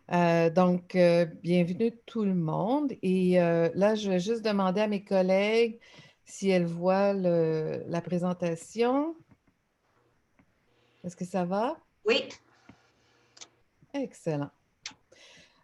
Bienvenue tout le monde. Là, je vais juste demander à mes collègues si elles voient la présentation. Est-ce que ça va? Oui, Excellent.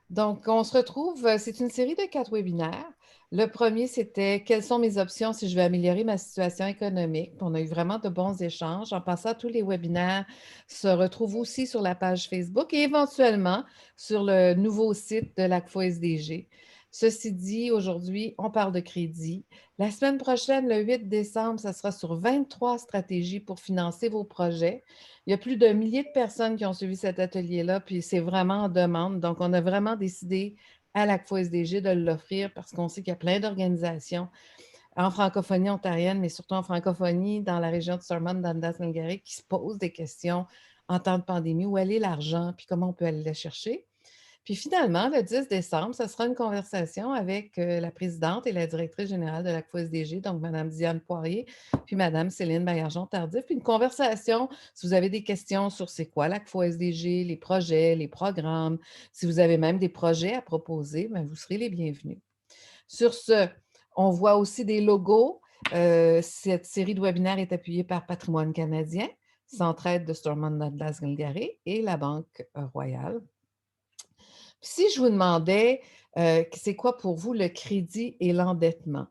Donc, on se retrouve, c'est une série de 4 webinaires. Le premier, c'était quelles sont mes options si je veux améliorer ma situation économique. On a eu vraiment de bons échanges. En passant, tous les webinaires se retrouvent aussi sur la page Facebook et éventuellement sur le nouveau site de l'ACFO SDG. Ceci dit, aujourd'hui, on parle de crédit. La semaine prochaine, le 8 décembre, ça sera sur 23 stratégies pour financer vos projets. Il y a plus d'un millier de personnes qui ont suivi cet atelier-là, puis c'est vraiment en demande. Donc, on a vraiment décidé à l'ACFO SDG de l'offrir parce qu'on sait qu'il y a plein d'organisations en francophonie ontarienne, mais surtout en francophonie dans la région de Stormont, Dundas-Glengarry, qui se posent des questions en temps de pandémie. Où aller l'argent, puis comment on peut aller le chercher? Puis finalement, le 10 décembre, ce sera une conversation avec la présidente et la directrice générale de l'ACFO-SDG, donc Mme Diane Poirier, puis Mme Céline Baillargeon-Tardif. Puis une conversation, si vous avez des questions sur c'est quoi l'ACFO-SDG, les projets, les programmes, si vous avez même des projets à proposer, bien, vous serez les bienvenus. Sur ce, on voit aussi des logos. Cette série de webinaires est appuyée par Patrimoine canadien, Centraide de Stormont-Dundas-Glengarry et la Banque Royale. Si je vous demandais, c'est quoi pour vous le crédit et l'endettement?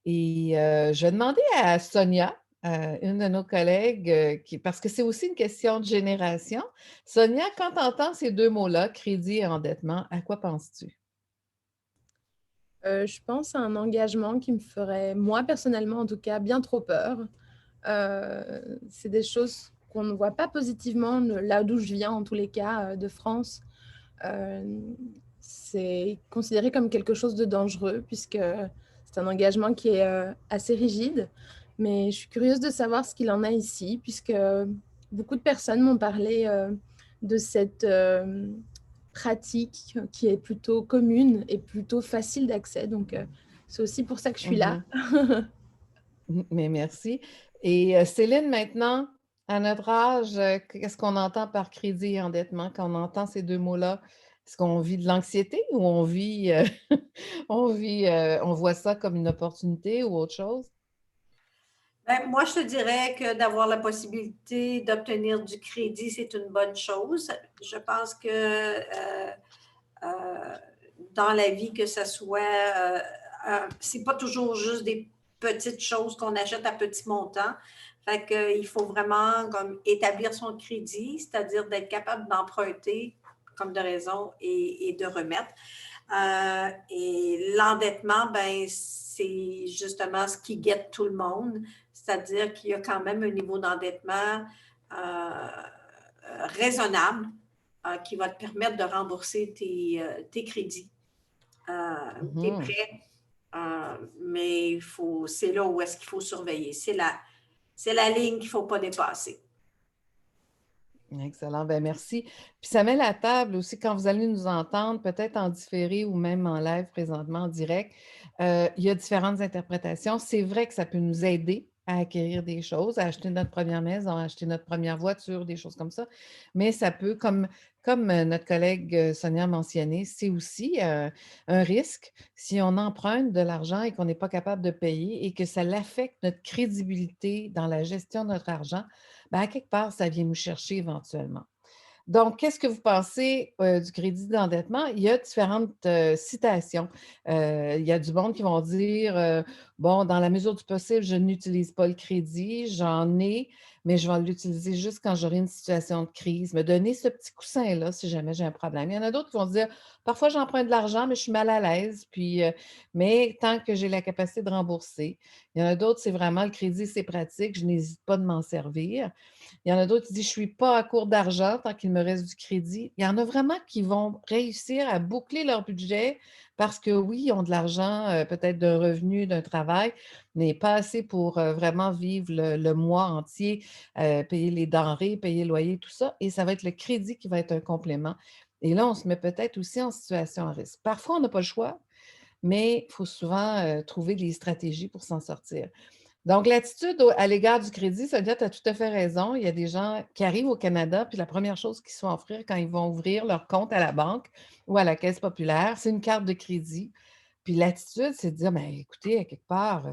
Je vais demander à Sonia, une de nos collègues, parce que c'est aussi une question de génération. Sonia, quand tu entends ces deux mots-là, crédit et endettement, à quoi penses-tu? Je pense à un engagement qui me ferait, moi personnellement en tout cas, bien trop peur. C'est des choses qu'on ne voit pas positivement là d'où je viens, en tous les cas, de France. C'est considéré comme quelque chose de dangereux puisque c'est un engagement qui est assez rigide. Mais je suis curieuse de savoir ce qu'il en a ici puisque beaucoup de personnes m'ont parlé de cette pratique qui est plutôt commune et plutôt facile d'accès. Donc, c'est aussi pour ça que je suis là. Mhm. Mais merci. Céline, maintenant, à notre âge, qu'est-ce qu'on entend par crédit et endettement quand on entend ces deux mots-là? Est-ce qu'on vit de l'anxiété ou on vit, on voit ça comme une opportunité ou autre chose? ben, moi, je te dirais que d'avoir la possibilité d'obtenir du crédit, c'est une bonne chose. Je pense que euh, dans la vie, que ce soit, c'est pas toujours juste des petites choses qu'on achète à petits montants. Fait qu'il faut vraiment comme établir son crédit, c'est-à-dire d'être capable d'emprunter comme de raison et de remettre. Et l'endettement, ben, c'est justement ce qui guette tout le monde, c'est-à-dire qu'il y a quand même un niveau d'endettement raisonnable qui va te permettre de rembourser tes crédits, tes Mhm. prêts. Mais c'est là où est-ce qu'il faut surveiller. C'est la ligne qu'il ne faut pas dépasser. Excellent, ben merci. Puis ça met la table aussi quand vous allez nous entendre, peut-être en différé ou même en live présentement, en direct. Il y a différentes interprétations. C'est vrai que ça peut nous aider à acquérir des choses, à acheter notre première maison, à acheter notre première voiture, des choses comme ça. Mais ça peut, comme notre collègue Sonia a mentionné, c'est aussi un risque si on emprunte de l'argent et qu'on n'est pas capable de payer et que ça l'affecte notre crédibilité dans la gestion de notre argent. Ben, à quelque part, ça vient nous chercher éventuellement. Donc, qu'est-ce que vous pensez du crédit d'endettement? Il y a différentes citations. Il y a du monde qui vont dire, bon, dans la mesure du possible, je n'utilise pas le crédit, j'en ai, mais je vais l'utiliser juste quand j'aurai une situation de crise. Me donner ce petit coussin-là si jamais j'ai un problème. Il y en a d'autres qui vont dire, parfois j'emprunte de l'argent, mais je suis mal à l'aise, mais tant que j'ai la capacité de rembourser. Il y en a d'autres, c'est vraiment le crédit, c'est pratique, je n'hésite pas de m'en servir. Il y en a d'autres qui disent: «Je suis pas à court d'argent tant qu'il me reste du crédit». Il y en a vraiment qui vont réussir à boucler leur budget parce que oui, ils ont de l'argent, peut-être d'un revenu, d'un travail, mais pas assez pour, vraiment vivre le mois entier, payer les denrées, payer le loyer, tout ça et ça va être le crédit qui va être un complément et là, on se met peut-être aussi en situation à risque. Parfois, on n'a pas le choix, mais il faut souvent, trouver des stratégies pour s'en sortir. Donc, l'attitude à l'égard du crédit, Sonia, tu as tout à fait raison. Il y a des gens qui arrivent au Canada, puis la première chose qu'ils se font offrir quand ils vont ouvrir leur compte à la banque ou à la Caisse populaire, c'est une carte de crédit. Puis l'attitude, c'est de dire, ben, écoutez, à quelque part,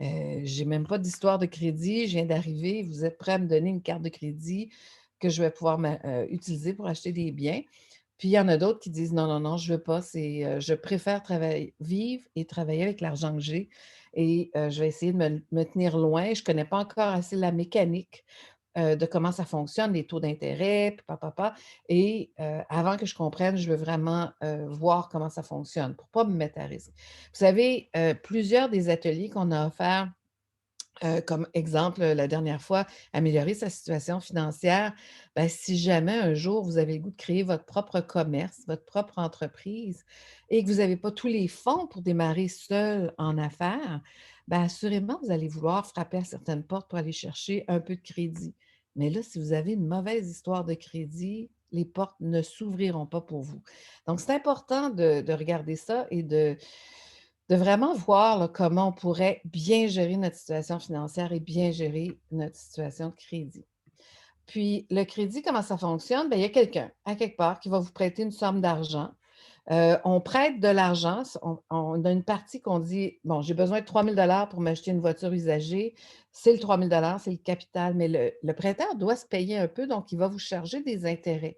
j'ai même pas d'histoire de crédit, je viens d'arriver, vous êtes prêt à me donner une carte de crédit que je vais pouvoir utiliser pour acheter des biens. Puis il y en a d'autres qui disent, non, non, non, je veux pas, je préfère travailler, vivre et travailler avec l'argent que j'ai et je vais essayer de me tenir loin. Je connais pas encore assez la mécanique de comment ça fonctionne, les taux d'intérêt, puis papa. Et avant que je comprenne, je veux vraiment voir comment ça fonctionne pour ne pas me mettre à risque. Vous savez, plusieurs des ateliers qu'on a offerts, comme exemple, la dernière fois, améliorer sa situation financière, ben, si jamais un jour vous avez le goût de créer votre propre commerce, votre propre entreprise et que vous n'avez pas tous les fonds pour démarrer seul en affaires, ben, assurément, vous allez vouloir frapper à certaines portes pour aller chercher un peu de crédit. Mais là, si vous avez une mauvaise histoire de crédit, les portes ne s'ouvriront pas pour vous. Donc, c'est important de regarder ça et de vraiment voir là, comment on pourrait bien gérer notre situation financière et bien gérer notre situation de crédit. Puis, le crédit, comment ça fonctionne? Bien, il y a quelqu'un, à quelque part, qui va vous prêter une somme d'argent. On prête de l'argent. On a une partie qu'on dit, bon, j'ai besoin de 3 000 pour m'acheter une voiture usagée. C'est le 3 000 c'est le capital, mais le prêteur doit se payer un peu, donc il va vous charger des intérêts.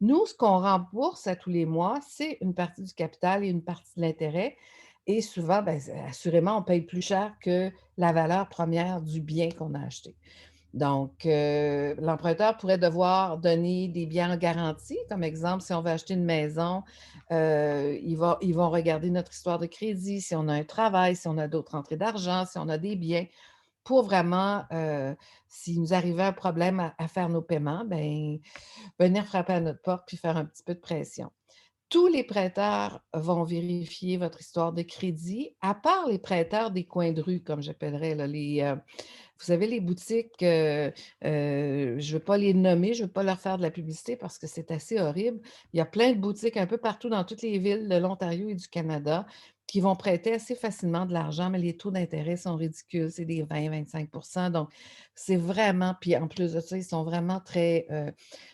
Nous, ce qu'on rembourse à tous les mois, c'est une partie du capital et une partie de l'intérêt. Et souvent, ben, assurément, on paye plus cher que la valeur première du bien qu'on a acheté. Donc, l'emprunteur pourrait devoir donner des biens en garantie. Comme exemple, si on veut acheter une maison, ils vont regarder notre histoire de crédit, si on a un travail, si on a d'autres entrées d'argent, si on a des biens, pour vraiment, s'il nous arrivait un problème à faire nos paiements, ben, venir frapper à notre porte puis faire un petit peu de pression. Tous les prêteurs vont vérifier votre histoire de crédit, à part les prêteurs des coins de rue, comme j'appellerais, là, vous savez, les boutiques, je ne veux pas les nommer, je ne veux pas leur faire de la publicité parce que c'est assez horrible. Il y a plein de boutiques un peu partout dans toutes les villes de l'Ontario et du Canada qui vont prêter assez facilement de l'argent, mais les taux d'intérêt sont ridicules, c'est des 20-25. Donc, c'est vraiment, puis en plus de ça, ils sont vraiment très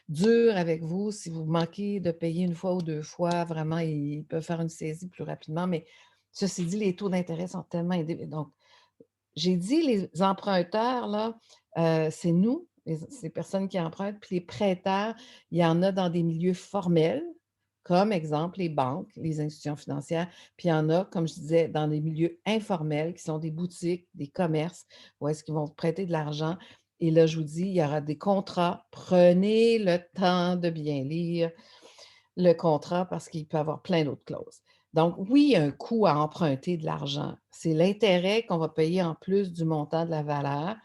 durs avec vous. Si vous manquez de payer une fois ou deux fois, vraiment, ils peuvent faire une saisie plus rapidement. Mais ceci dit, les taux d'intérêt sont tellement élevés. Donc, j'ai dit les emprunteurs, là, c'est nous, ces personnes qui empruntent, puis les prêteurs, il y en a dans des milieux formels, comme exemple les banques, les institutions financières, puis il y en a, comme je disais, dans des milieux informels, qui sont des boutiques, des commerces, où est-ce qu'ils vont vous prêter de l'argent. Et là, je vous dis, il y aura des contrats. Prenez le temps de bien lire le contrat parce qu'il peut y avoir plein d'autres clauses. Donc, oui, il y a un coût à emprunter de l'argent. C'est l'intérêt qu'on va payer en plus du montant de la valeur.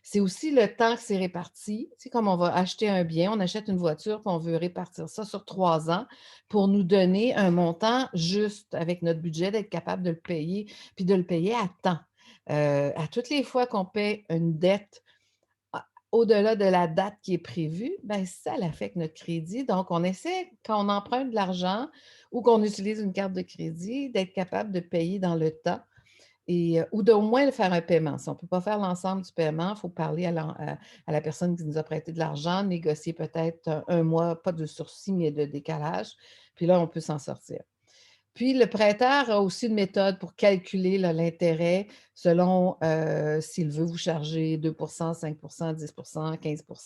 C'est aussi le temps que c'est réparti. C'est comme on va acheter un bien, on achète une voiture, puis on veut répartir ça sur 3 ans pour nous donner un montant juste avec notre budget, d'être capable de le payer, puis de le payer à temps. À toutes les fois qu'on paie une dette au-delà de la date qui est prévue, ben ça affecte notre crédit. Donc, on essaie, quand on emprunte de l'argent ou qu'on utilise une carte de crédit, d'être capable de payer dans le temps et, ou d'au moins de faire un paiement. Si on ne peut pas faire l'ensemble du paiement, il faut parler à la personne qui nous a prêté de l'argent, négocier peut-être un mois, pas de sursis, mais de décalage. Puis là, on peut s'en sortir. Puis le prêteur a aussi une méthode pour calculer là, l'intérêt selon s'il veut vous charger 2 5 10 15 Puis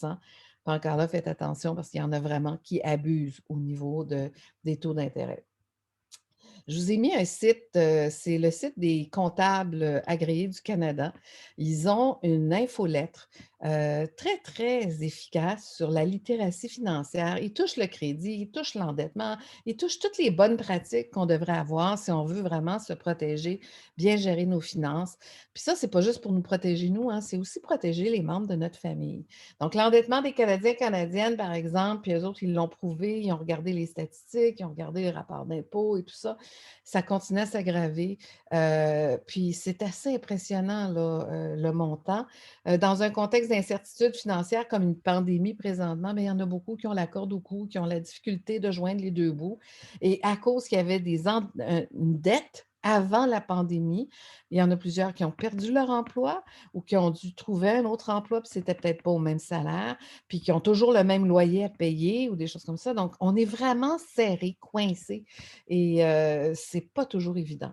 encore là, faites attention parce qu'il y en a vraiment qui abusent au niveau des taux d'intérêt. Je vous ai mis un site, c'est le site des comptables agréés du Canada. Ils ont une infolettre très, très efficace sur la littératie financière. Ils touchent le crédit, ils touchent l'endettement, ils touchent toutes les bonnes pratiques qu'on devrait avoir si on veut vraiment se protéger, bien gérer nos finances. Puis ça, c'est pas juste pour nous protéger nous, hein, c'est aussi protéger les membres de notre famille. Donc, l'endettement des Canadiens et Canadiennes, par exemple, puis eux autres, ils l'ont prouvé, ils ont regardé les statistiques, ils ont regardé les rapports d'impôts et tout ça. Ça continue à s'aggraver. Puis c'est assez impressionnant, là, le montant. Dans un contexte d'incertitude financière comme une pandémie présentement, bien, il y en a beaucoup qui ont la corde au cou, qui ont la difficulté de joindre les deux bouts. Et à cause qu'il y avait une dette avant la pandémie. Il y en a plusieurs qui ont perdu leur emploi ou qui ont dû trouver un autre emploi, puis c'était peut-être pas au même salaire, puis qui ont toujours le même loyer à payer ou des choses comme ça. Donc, on est vraiment serré, coincé et c'est pas toujours évident.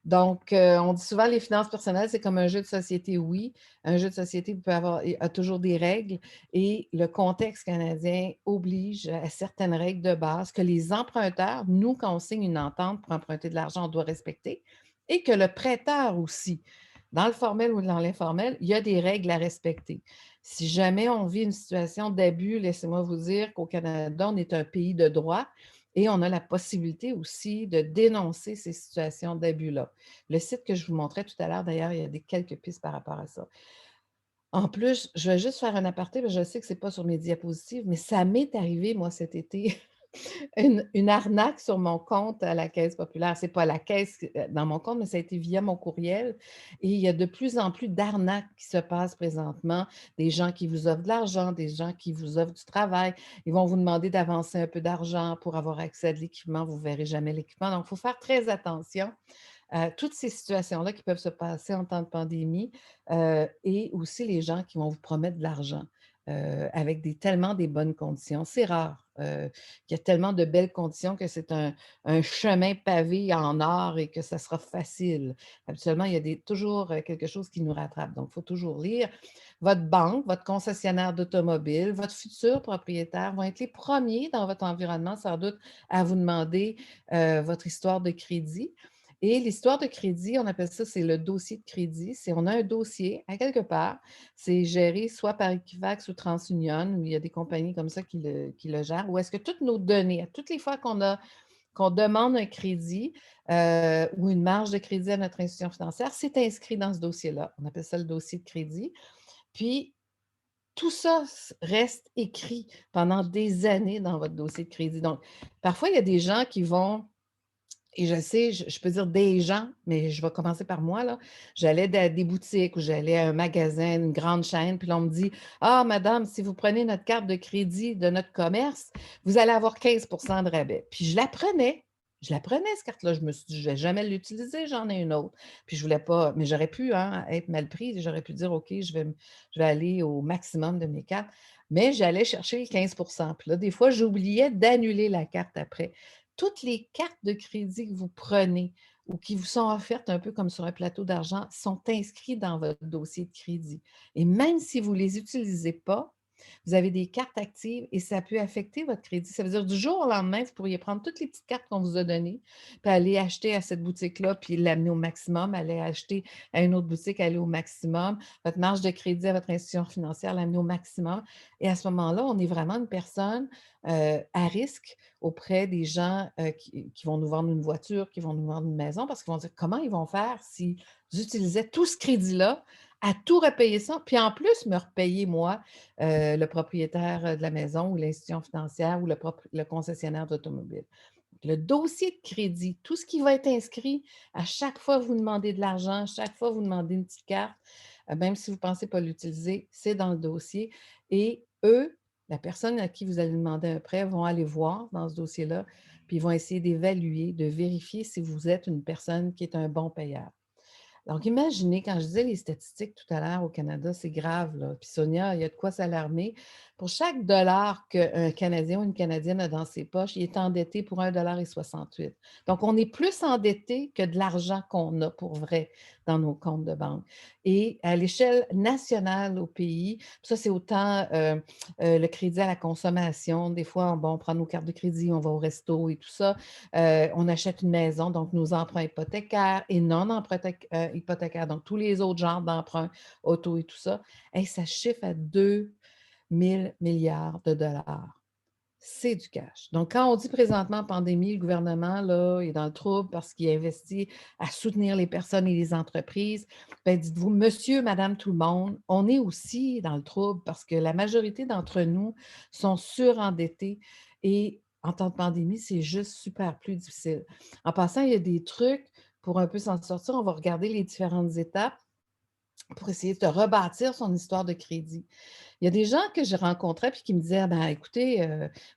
Donc, on dit souvent les finances personnelles, c'est comme un jeu de société. Oui, un jeu de société peut avoir, a toujours des règles et le contexte canadien oblige à certaines règles de base que les emprunteurs, nous, quand on signe une entente pour emprunter de l'argent, on doit respecter et que le prêteur aussi. Dans le formel ou dans l'informel, il y a des règles à respecter. Si jamais on vit une situation d'abus, laissez-moi vous dire qu'au Canada, on est un pays de droit et on a la possibilité aussi de dénoncer ces situations d'abus-là. Le site que je vous montrais tout à l'heure, d'ailleurs, il y a quelques pistes par rapport à ça. En plus, je vais juste faire un aparté, parce que je sais que ce n'est pas sur mes diapositives, mais ça m'est arrivé, moi, cet été, une arnaque sur mon compte à la Caisse populaire. Ce n'est pas la caisse dans mon compte, mais ça a été via mon courriel. Et il y a de plus en plus d'arnaques qui se passent présentement. Des gens qui vous offrent de l'argent, des gens qui vous offrent du travail. Ils vont vous demander d'avancer un peu d'argent pour avoir accès à de l'équipement. Vous ne verrez jamais l'équipement. Donc, il faut faire très attention à toutes ces situations-là qui peuvent se passer en temps de pandémie et aussi les gens qui vont vous promettre de l'argent avec tellement des bonnes conditions. C'est rare qu'il y a tellement de belles conditions que c'est un chemin pavé en or et que ça sera facile. Habituellement, il y a toujours quelque chose qui nous rattrape. Donc, il faut toujours lire. Votre banque, votre concessionnaire d'automobile, votre futur propriétaire vont être les premiers dans votre environnement, sans doute, à vous demander votre histoire de crédit. Et l'histoire de crédit, on appelle ça, c'est le dossier de crédit. C'est on a un dossier à quelque part, c'est géré soit par Equifax ou TransUnion, où il y a des compagnies comme ça qui le gèrent, où est-ce que toutes nos données, à toutes les fois qu'on demande un crédit ou une marge de crédit à notre institution financière, c'est inscrit dans ce dossier-là. On appelle ça le dossier de crédit. Puis, tout ça reste écrit pendant des années dans votre dossier de crédit. Donc, parfois, il y a des gens qui vont et je sais, je peux dire des gens, mais je vais commencer par moi, là. J'allais dans des boutiques ou j'allais à un magasin, une grande chaîne, puis là, on me dit: «Ah, madame, si vous prenez notre carte de crédit de notre commerce, vous allez avoir 15 de rabais». Puis je la prenais, cette carte-là. Je me suis dit: «Je ne vais jamais l'utiliser, j'en ai une autre». Puis je voulais pas, mais j'aurais pu, hein, être mal prise. J'aurais pu dire: «OK, je vais aller au maximum de mes cartes». Mais j'allais chercher le 15. Puis là, des fois, j'oubliais d'annuler la carte après. Toutes les cartes de crédit que vous prenez ou qui vous sont offertes un peu comme sur un plateau d'argent sont inscrites dans votre dossier de crédit. Et même si vous ne les utilisez pas, vous avez des cartes actives et ça peut affecter votre crédit. Ça veut dire du jour au lendemain, vous pourriez prendre toutes les petites cartes qu'on vous a données, puis aller acheter à cette boutique-là, puis l'amener au maximum, aller acheter à une autre boutique, aller au maximum, votre marge de crédit à votre institution financière, l'amener au maximum. Et à ce moment-là, on est vraiment une personne à risque auprès des gens qui vont nous vendre une voiture, qui vont nous vendre une maison, parce qu'ils vont dire comment ils vont faire s'ils utilisaient tout ce crédit-là à tout repayer ça, puis en plus me repayer moi, le propriétaire de la maison ou l'institution financière ou le concessionnaire d'automobile. Le dossier de crédit, tout ce qui va être inscrit, à chaque fois que vous demandez de l'argent, chaque fois que vous demandez une petite carte, même si vous ne pensez pas l'utiliser, c'est dans le dossier. Et eux, la personne à qui vous allez demander un prêt, vont aller voir dans ce dossier-là, puis ils vont essayer d'évaluer, de vérifier si vous êtes une personne qui est un bon payeur. Donc, imaginez, quand je disais les statistiques tout à l'heure au Canada, c'est grave, là. Puis Sonia, il y a de quoi s'alarmer. Pour chaque dollar qu'un Canadien ou une Canadienne a dans ses poches, il est endetté pour 1,68 $. Donc, on est plus endetté que de l'argent qu'on a pour vrai dans nos comptes de banque. Et à l'échelle nationale au pays, ça, c'est autant le crédit à la consommation. Des fois, bon, on prend nos cartes de crédit, on va au resto et tout ça. On achète une maison, donc nos emprunts hypothécaires et non hypothécaires, donc tous les autres genres d'emprunts, auto et tout ça, hey, ça chiffre à 2 000 milliards de dollars. C'est du cash. Donc, quand on dit présentement pandémie, le gouvernement là, est dans le trouble parce qu'il investit à soutenir les personnes et les entreprises, ben dites-vous, monsieur, madame, tout le monde, on est aussi dans le trouble parce que la majorité d'entre nous sont surendettés et en temps de pandémie, c'est juste super plus difficile. En passant, il y a des trucs pour un peu s'en sortir. On va regarder les différentes étapes. pour essayer de rebâtir son histoire de crédit. Il y a des gens que je rencontrais puis qui me disaient: «Ah ben, écoutez,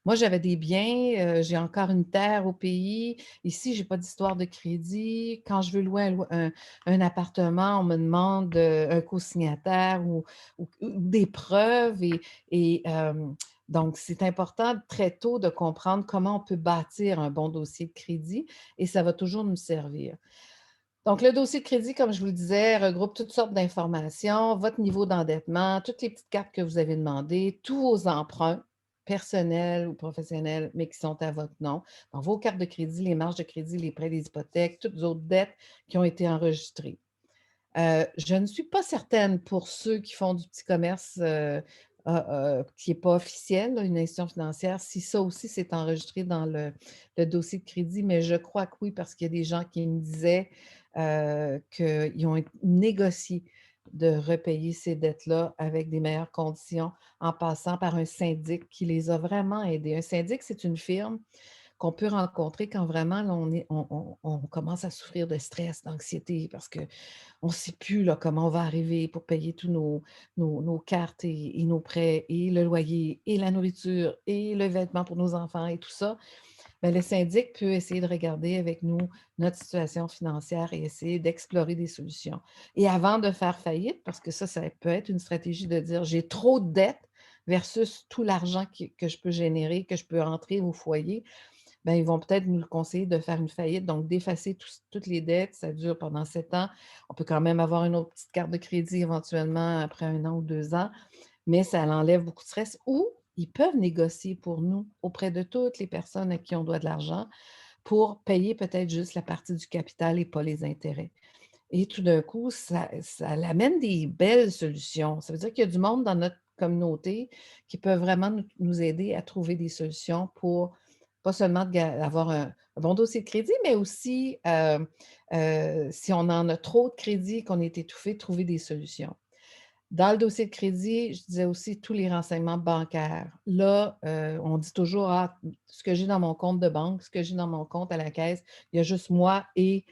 moi j'avais des biens, j'ai encore une terre au pays. Ici, j'ai pas d'histoire de crédit. Quand je veux louer un appartement, on me demande, un cosignataire ou des preuves donc c'est important très tôt de comprendre comment on peut bâtir un bon dossier de crédit et ça va toujours nous servir. Donc, le dossier de crédit, comme je vous le disais, regroupe toutes sortes d'informations, votre niveau d'endettement, toutes les petites cartes que vous avez demandées, tous vos emprunts personnels ou professionnels, mais qui sont à votre nom. Donc, vos cartes de crédit, les marges de crédit, les prêts, les hypothèques, toutes les autres dettes qui ont été enregistrées. Je ne suis pas certaine pour ceux qui font du petit commerce qui n'est pas officiel, là, une institution financière, si ça aussi c'est enregistré dans le dossier de crédit, mais je crois que oui, parce qu'il y a des gens qui me disaient qu'ils ont négocié de repayer ces dettes-là avec des meilleures conditions en passant par un syndic qui les a vraiment aidés. Un syndic, c'est une firme qu'on peut rencontrer quand vraiment là, on commence à souffrir de stress, d'anxiété, parce qu'on ne sait plus là, comment on va arriver pour payer tous nos cartes et nos prêts, et le loyer, et la nourriture, et le vêtement pour nos enfants, et tout ça. Bien, le syndic peut essayer de regarder avec nous notre situation financière et essayer d'explorer des solutions. Et avant de faire faillite, parce que ça peut être une stratégie de dire j'ai trop de dettes versus tout l'argent que je peux générer, que je peux rentrer au foyer, ben, ils vont peut-être nous le conseiller de faire une faillite, donc d'effacer toutes les dettes. Ça dure pendant 7 ans. On peut quand même avoir une autre petite carte de crédit éventuellement après 1 an ou 2 ans, mais ça enlève beaucoup de stress. Ou ils peuvent négocier pour nous auprès de toutes les personnes à qui on doit de l'argent pour payer peut-être juste la partie du capital et pas les intérêts. Et tout d'un coup, ça amène des belles solutions. Ça veut dire qu'il y a du monde dans notre communauté qui peut vraiment nous aider à trouver des solutions pour pas seulement avoir un bon dossier de crédit, mais aussi, si on en a trop de crédit, qu'on est étouffé, trouver des solutions. Dans le dossier de crédit, je disais aussi tous les renseignements bancaires. Là, on dit toujours: «Ah, ce que j'ai dans mon compte de banque, ce que j'ai dans mon compte à la caisse, il y a juste moi et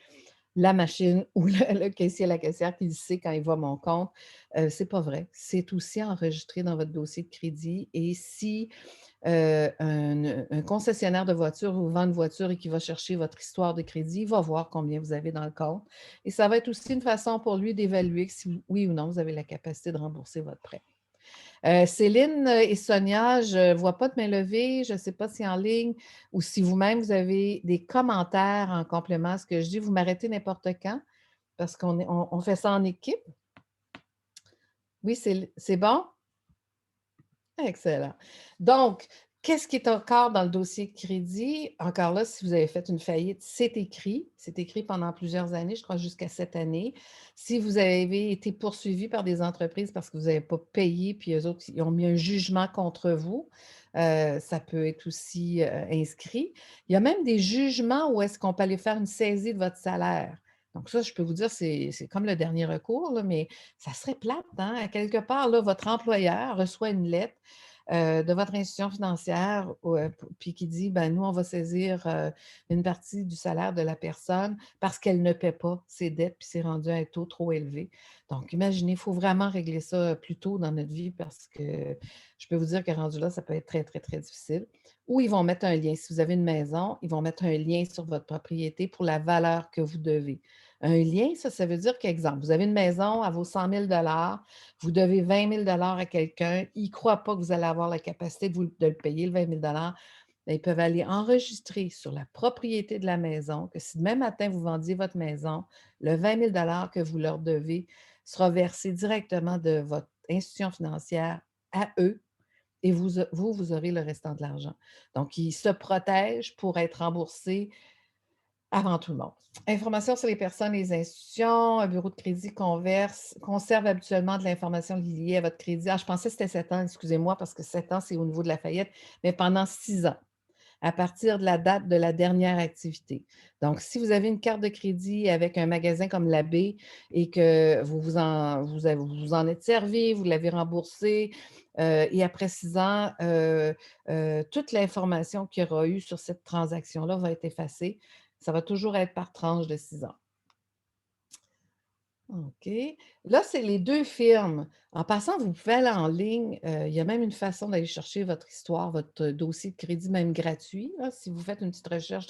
la machine ou le caissier, la caissière qui le sait quand il voit mon compte. C'est pas vrai. C'est aussi enregistré dans votre dossier de crédit et si, un concessionnaire de voiture vous vend une voiture et qu'il va chercher votre histoire de crédit, il va voir combien vous avez dans le compte et ça va être aussi une façon pour lui d'évaluer si oui ou non vous avez la capacité de rembourser votre prêt. Céline et Sonia, je ne vois pas de main levée. Je ne sais pas si en ligne ou si vous-même, vous avez des commentaires en complément à ce que je dis. Vous m'arrêtez n'importe quand parce qu'on fait ça en équipe. Oui, c'est bon? Excellent. Donc, qu'est-ce qui est encore dans le dossier de crédit? Encore là, si vous avez fait une faillite, c'est écrit. C'est écrit pendant plusieurs années, je crois jusqu'à 7 années. Si vous avez été poursuivi par des entreprises parce que vous n'avez pas payé, puis eux autres, ils ont mis un jugement contre vous, ça peut être aussi inscrit. Il y a même des jugements où est-ce qu'on peut aller faire une saisie de votre salaire. Donc ça, je peux vous dire, c'est comme le dernier recours, là, mais ça serait plate, hein? À quelque part, là, votre employeur reçoit une lettre de votre institution financière, puis qui dit, ben nous, on va saisir une partie du salaire de la personne parce qu'elle ne paie pas ses dettes, puis c'est rendu à un taux trop élevé. Donc, imaginez, il faut vraiment régler ça plus tôt dans notre vie parce que je peux vous dire que rendu là, ça peut être très, très, très difficile. Ou ils vont mettre un lien. Si vous avez une maison, ils vont mettre un lien sur votre propriété pour la valeur que vous devez. Un lien, ça veut dire qu'exemple, vous avez une maison, à vaut 100 000 vous devez 20 000 à quelqu'un, il ne croit pas que vous allez avoir la capacité de le payer, le 20 000 ils peuvent aller enregistrer sur la propriété de la maison que si demain matin, vous vendiez votre maison, le 20 000 que vous leur devez sera versé directement de votre institution financière à eux et vous aurez le restant de l'argent. Donc, ils se protègent pour être remboursés avant tout le monde. Information sur les personnes et les institutions. Un bureau de crédit conserve habituellement de l'information liée à votre crédit. Ah, je pensais que c'était 7 ans, excusez-moi, parce que 7 ans, c'est au niveau de la faillite, mais pendant 6 ans, à partir de la date de la dernière activité. Donc, si vous avez une carte de crédit avec un magasin comme la B et que vous en êtes servi, vous l'avez remboursé, et après 6 ans, toute l'information qu'il y aura eu sur cette transaction-là va être effacée. Ça va toujours être par tranche de 6 ans. OK. Là, c'est les 2 firmes. En passant, vous pouvez aller en ligne, il y a même une façon d'aller chercher votre histoire, votre dossier de crédit, même gratuit, là. Si vous faites une petite recherche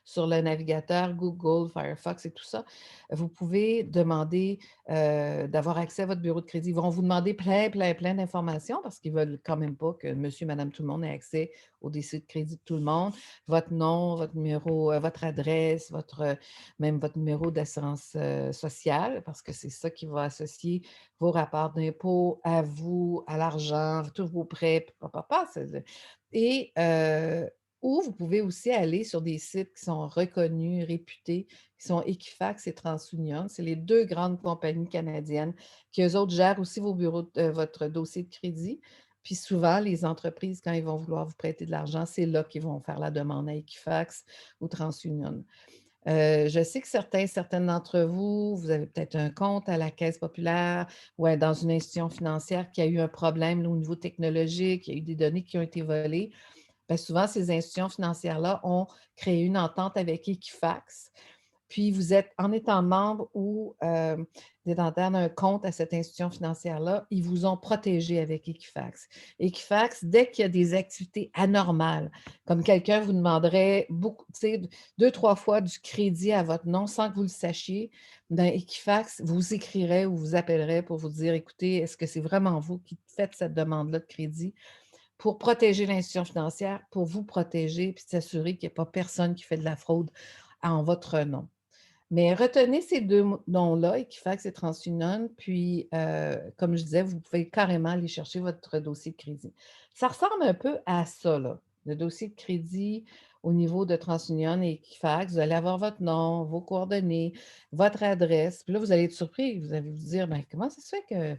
sur le navigateur Google, Firefox et tout ça, vous pouvez demander, d'avoir accès à votre bureau de crédit. Ils vont vous demander plein, plein, plein d'informations parce qu'ils veulent quand même pas que monsieur, madame, tout le monde ait accès au dossier de crédit de tout le monde. Votre nom, votre numéro, votre adresse, même votre numéro d'assurance sociale, parce que c'est ça qui va associer vos rapports d'impôts à vous, à l'argent, tous vos prêts, et ou vous pouvez aussi aller sur des sites qui sont reconnus, réputés, qui sont Equifax et TransUnion. C'est les 2 grandes compagnies canadiennes qui, eux autres, gèrent aussi vos bureaux votre dossier de crédit. Puis souvent, les entreprises, quand ils vont vouloir vous prêter de l'argent, c'est là qu'ils vont faire la demande à Equifax ou TransUnion. Je sais que certaines d'entre vous, vous avez peut-être un compte à la Caisse populaire ou dans une institution financière qui a eu un problème là, au niveau technologique, il y a eu des données qui ont été volées. Bien, souvent, ces institutions financières-là ont créé une entente avec Equifax. Puis vous êtes, en étant membre ou détenteur d'un compte à cette institution financière-là, ils vous ont protégé avec Equifax. Equifax, dès qu'il y a des activités anormales, comme quelqu'un vous demanderait beaucoup, tu sais, 2, 3 fois du crédit à votre nom sans que vous le sachiez, dans Equifax, vous écrirez ou vous appellerez pour vous dire, écoutez, est-ce que c'est vraiment vous qui faites cette demande-là de crédit pour protéger l'institution financière, pour vous protéger puis s'assurer qu'il n'y a pas personne qui fait de la fraude en votre nom. Mais retenez ces 2 noms-là, Equifax et TransUnion, puis, comme je disais, vous pouvez carrément aller chercher votre dossier de crédit. Ça ressemble un peu à ça, là, le dossier de crédit au niveau de TransUnion et Equifax. Vous allez avoir votre nom, vos coordonnées, votre adresse. Puis là, vous allez être surpris. Vous allez vous dire: «Ben, comment ça se fait que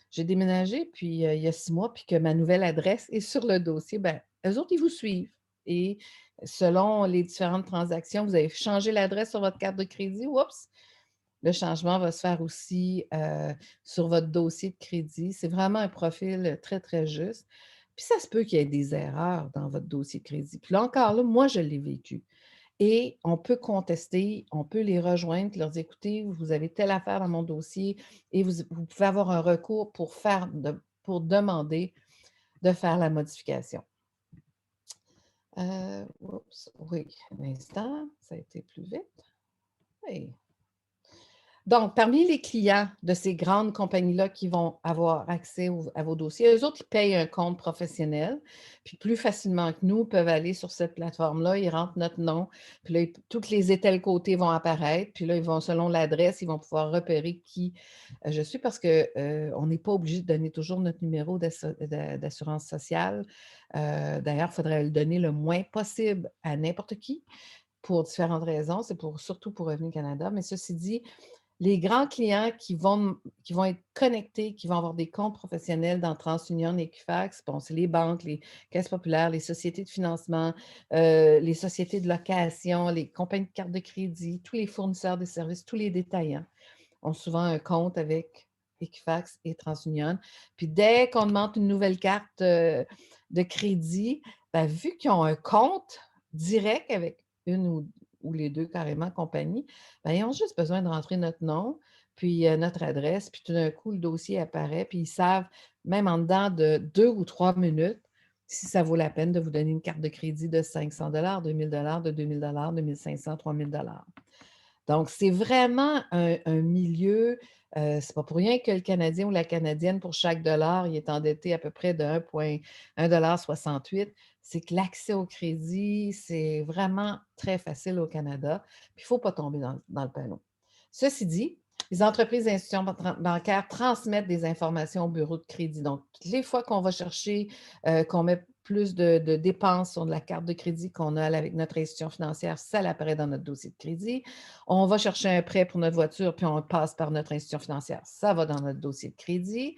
j'ai déménagé puis, il y a 6 mois, puis que ma nouvelle adresse est sur le dossier?» Ben, eux autres, ils vous suivent et selon les différentes transactions, vous avez changé l'adresse sur votre carte de crédit, oups! Le changement va se faire aussi, sur votre dossier de crédit. C'est vraiment un profil, très, très juste. Puis ça se peut qu'il y ait des erreurs dans votre dossier de crédit. Puis là encore là, moi, je l'ai vécu et on peut contester, on peut les rejoindre, leur dire: «Écoutez, vous avez telle affaire dans mon dossier» et vous pouvez avoir un recours pour demander de faire la modification. Oups, oui, un instant, ça a été plus vite. Oui. Donc, parmi les clients de ces grandes compagnies-là qui vont avoir accès à vos dossiers, eux autres, ils payent un compte professionnel, puis plus facilement que nous, peuvent aller sur cette plateforme-là, ils rentrent notre nom, puis là, toutes les étals côtés vont apparaître, puis là, ils vont, selon l'adresse, ils vont pouvoir repérer qui je suis parce que on n'est pas obligé de donner toujours notre numéro d'assurance sociale. D'ailleurs, il faudrait le donner le moins possible à n'importe qui pour différentes raisons. C'est surtout pour Revenu Canada. Mais ceci dit, les grands clients qui vont être connectés, qui vont avoir des comptes professionnels dans TransUnion, Equifax, bon, c'est les banques, les caisses populaires, les sociétés de financement, les sociétés de location, les compagnies de cartes de crédit, tous les fournisseurs de services, tous les détaillants ont souvent un compte avec Equifax et TransUnion. Puis dès qu'on demande une nouvelle carte de crédit, ben, vu qu'ils ont un compte direct avec une ou les 2 carrément compagnies, ben, ils ont juste besoin de rentrer notre nom, puis notre adresse, puis tout d'un coup, le dossier apparaît, puis ils savent, même en dedans de 2 ou 3 minutes, si ça vaut la peine de vous donner une carte de crédit de 500 $, de 2 000 $, 2 500, 3 000 $. Donc, c'est vraiment un milieu, c'est pas pour rien que le Canadien ou la Canadienne, pour chaque dollar, il est endetté à peu près de 1,68 $. C'est que l'accès au crédit, c'est vraiment très facile au Canada, puis il ne faut pas tomber dans le panneau. Ceci dit, les entreprises et institutions bancaires transmettent des informations au bureau de crédit. Donc, toutes les fois qu'on va chercher, qu'on met plus de dépenses sur de la carte de crédit qu'on a avec notre institution financière, ça l'apparaît dans notre dossier de crédit. On va chercher un prêt pour notre voiture, puis on passe par notre institution financière. Ça va dans notre dossier de crédit.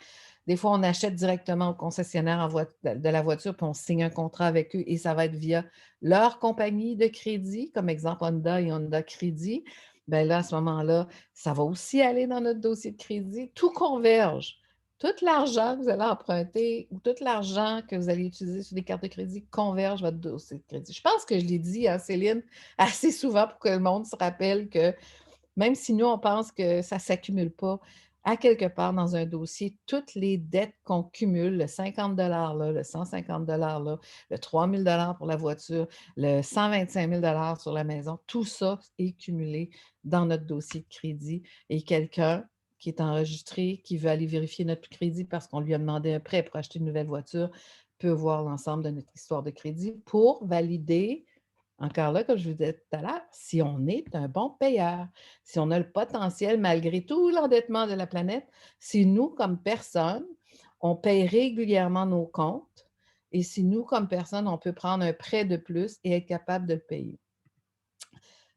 Des fois, on achète directement au concessionnaire de la voiture, puis on signe un contrat avec eux et ça va être via leur compagnie de crédit, comme exemple Honda et Honda Crédit. Bien là, à ce moment-là, ça va aussi aller dans notre dossier de crédit. Tout converge. Tout l'argent que vous allez emprunter ou tout l'argent que vous allez utiliser sur des cartes de crédit converge votre dossier de crédit. Je pense que je l'ai dit, hein, Céline, assez souvent pour que le monde se rappelle que même si nous, on pense que ça ne s'accumule pas, à quelque part dans un dossier, toutes les dettes qu'on cumule, le 50 là, le 150 là, le 3 000 pour la voiture, le 125 000 sur la maison, tout ça est cumulé dans notre dossier de crédit. Et quelqu'un qui est enregistré, qui veut aller vérifier notre crédit parce qu'on lui a demandé un prêt pour acheter une nouvelle voiture, peut voir l'ensemble de notre histoire de crédit pour valider, encore là, comme je vous disais tout à l'heure, si on est un bon payeur, si on a le potentiel, malgré tout l'endettement de la planète, si nous, comme personne, on paye régulièrement nos comptes et si nous, comme personne, on peut prendre un prêt de plus et être capable de le payer.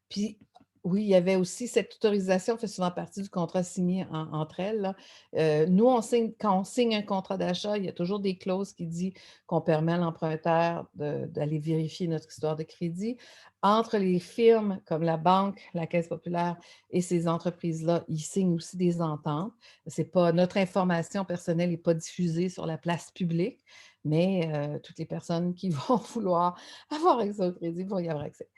Puis, oui, il y avait aussi cette autorisation, fait souvent partie du contrat signé entre elles. Là. Nous, quand on signe un contrat d'achat, il y a toujours des clauses qui disent qu'on permet à l'emprunteur d'aller vérifier notre histoire de crédit. Entre les firmes comme la banque, la Caisse populaire et ces entreprises-là, ils signent aussi des ententes. C'est pas, notre information personnelle n'est pas diffusée sur la place publique, mais toutes les personnes qui vont vouloir avoir accès au crédit vont y avoir accès.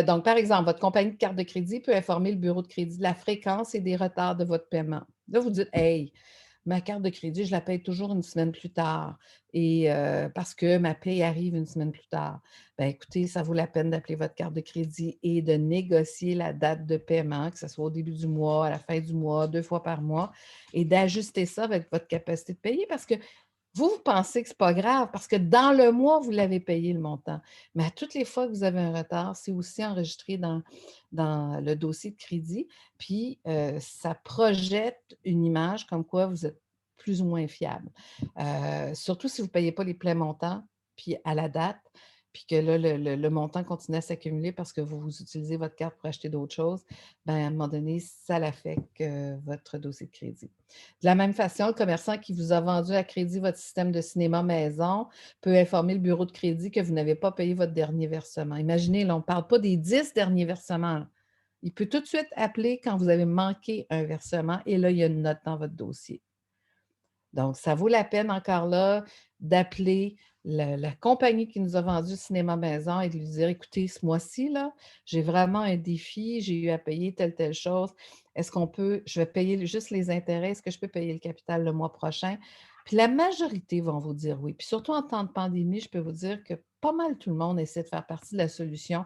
Donc, par exemple, votre compagnie de carte de crédit peut informer le bureau de crédit de la fréquence et des retards de votre paiement. Là, vous dites, hey, ma carte de crédit, je la paye toujours une semaine plus tard et parce que ma paye arrive une semaine plus tard. Bien, écoutez, ça vaut la peine d'appeler votre carte de crédit et de négocier la date de paiement, que ce soit au début du mois, à la fin du mois, 2 fois par mois, et d'ajuster ça avec votre capacité de payer parce que vous pensez que ce n'est pas grave parce que dans le mois, vous l'avez payé le montant. Mais à toutes les fois que vous avez un retard, c'est aussi enregistré dans le dossier de crédit. Puis, ça projette une image comme quoi vous êtes plus ou moins fiable. Surtout si vous ne payez pas les pleins montants, puis à la date, puis que là, le montant continue à s'accumuler parce que vous utilisez votre carte pour acheter d'autres choses, bien, à un moment donné, ça l'affecte votre dossier de crédit. De la même façon, le commerçant qui vous a vendu à crédit votre système de cinéma maison peut informer le bureau de crédit que vous n'avez pas payé votre dernier versement. Imaginez, là, on ne parle pas des 10 derniers versements. Là. Il peut tout de suite appeler quand vous avez manqué un versement et là, il y a une note dans votre dossier. Donc, ça vaut la peine encore là d'appeler la compagnie qui nous a vendu le cinéma maison et de lui dire, écoutez, ce mois-ci, là, j'ai vraiment un défi, j'ai eu à payer telle chose. Est-ce qu'on peut, je vais payer juste les intérêts, est-ce que je peux payer le capital le mois prochain? Puis la majorité vont vous dire oui. Puis surtout en temps de pandémie, je peux vous dire que pas mal tout le monde essaie de faire partie de la solution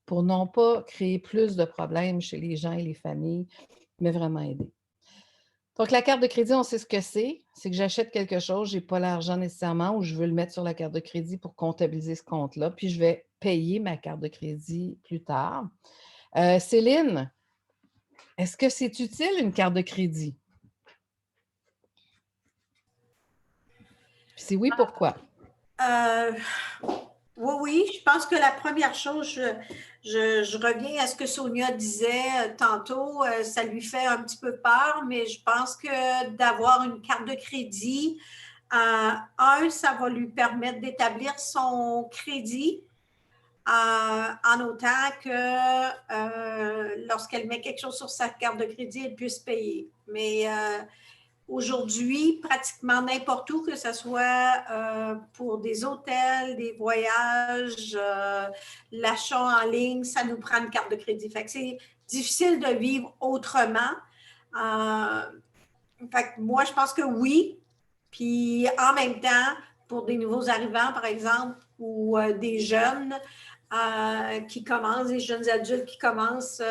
pour non pas créer plus de problèmes chez les gens et les familles, mais vraiment aider. Donc, la carte de crédit, on sait ce que c'est. C'est que j'achète quelque chose, je n'ai pas l'argent nécessairement ou je veux le mettre sur la carte de crédit pour comptabiliser ce compte-là, puis je vais payer ma carte de crédit plus tard. Céline, est-ce que c'est utile une carte de crédit? Puis si oui, pourquoi? Oui, je pense que la première chose, je reviens à ce que Sonia disait tantôt, ça lui fait un petit peu peur, mais je pense que d'avoir une carte de crédit, ça va lui permettre d'établir son crédit en autant que lorsqu'elle met quelque chose sur sa carte de crédit, elle puisse payer. Mais aujourd'hui, pratiquement n'importe où, que ce soit pour des hôtels, des voyages, l'achat en ligne, ça nous prend une carte de crédit. Fait que c'est difficile de vivre autrement. Fait que moi, je pense que oui. Puis en même temps, pour des nouveaux arrivants, par exemple, ou des jeunes qui commencent, des jeunes adultes qui commencent,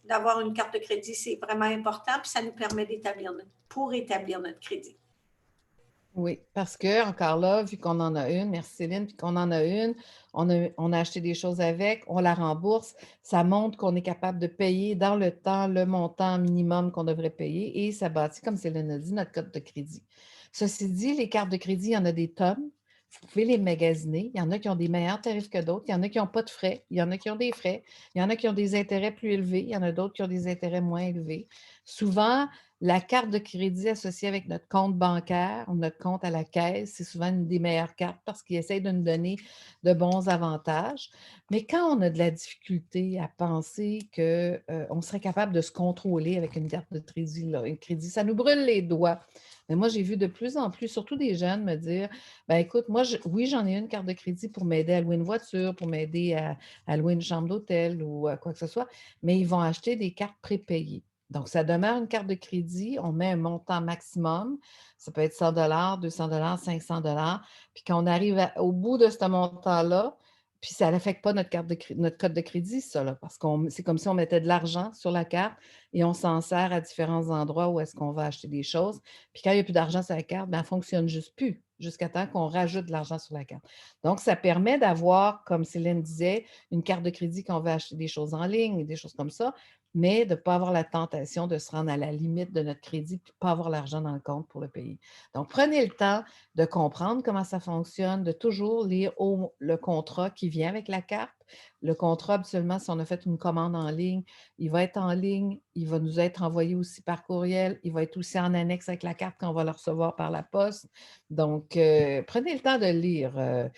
d'avoir une carte de crédit, c'est vraiment important. Puis ça nous permet établir notre crédit. Oui, parce que, encore là, vu qu'on en a une, merci Céline, puis qu'on en a une, on a acheté des choses avec, on la rembourse, ça montre qu'on est capable de payer dans le temps le montant minimum qu'on devrait payer et ça bâtit, comme Céline a dit, notre code de crédit. Ceci dit, les cartes de crédit, il y en a des tonnes. Vous pouvez les magasiner. Il y en a qui ont des meilleurs tarifs que d'autres. Il y en a qui n'ont pas de frais. Il y en a qui ont des frais. Il y en a qui ont des intérêts plus élevés. Il y en a d'autres qui ont des intérêts moins élevés. Souvent, la carte de crédit associée avec notre compte bancaire ou notre compte à la caisse, c'est souvent une des meilleures cartes parce qu'ils essayent de nous donner de bons avantages. Mais quand on a de la difficulté à penser qu'on serait capable de se contrôler avec une carte de crédit, là, un crédit, ça nous brûle les doigts Mais moi, j'ai vu de plus en plus, surtout des jeunes, me dire, ben écoute, moi, oui, j'en ai une carte de crédit pour m'aider à louer une voiture, pour m'aider à louer une chambre d'hôtel ou quoi que ce soit, mais ils vont acheter des cartes prépayées. Donc, ça demeure une carte de crédit, on met un montant maximum, ça peut être 100 200 500 puis quand on arrive au bout de ce montant-là, puis ça n'affecte pas notre code de crédit, ça, là, parce que c'est comme si on mettait de l'argent sur la carte et on s'en sert à différents endroits où est-ce qu'on va acheter des choses. Puis quand il n'y a plus d'argent sur la carte, ben, elle ne fonctionne juste plus jusqu'à temps qu'on rajoute de l'argent sur la carte. Donc, ça permet d'avoir, comme Céline disait, une carte de crédit quand on veut acheter des choses en ligne et des choses comme ça, mais de ne pas avoir la tentation de se rendre à la limite de notre crédit et de ne pas avoir l'argent dans le compte pour le payer. Donc, prenez le temps de comprendre comment ça fonctionne, de toujours lire le contrat qui vient avec la carte. Le contrat, habituellement, si on a fait une commande en ligne, il va être en ligne, il va nous être envoyé aussi par courriel, il va être aussi en annexe avec la carte quand on va le recevoir par la poste. Donc, prenez le temps de lire.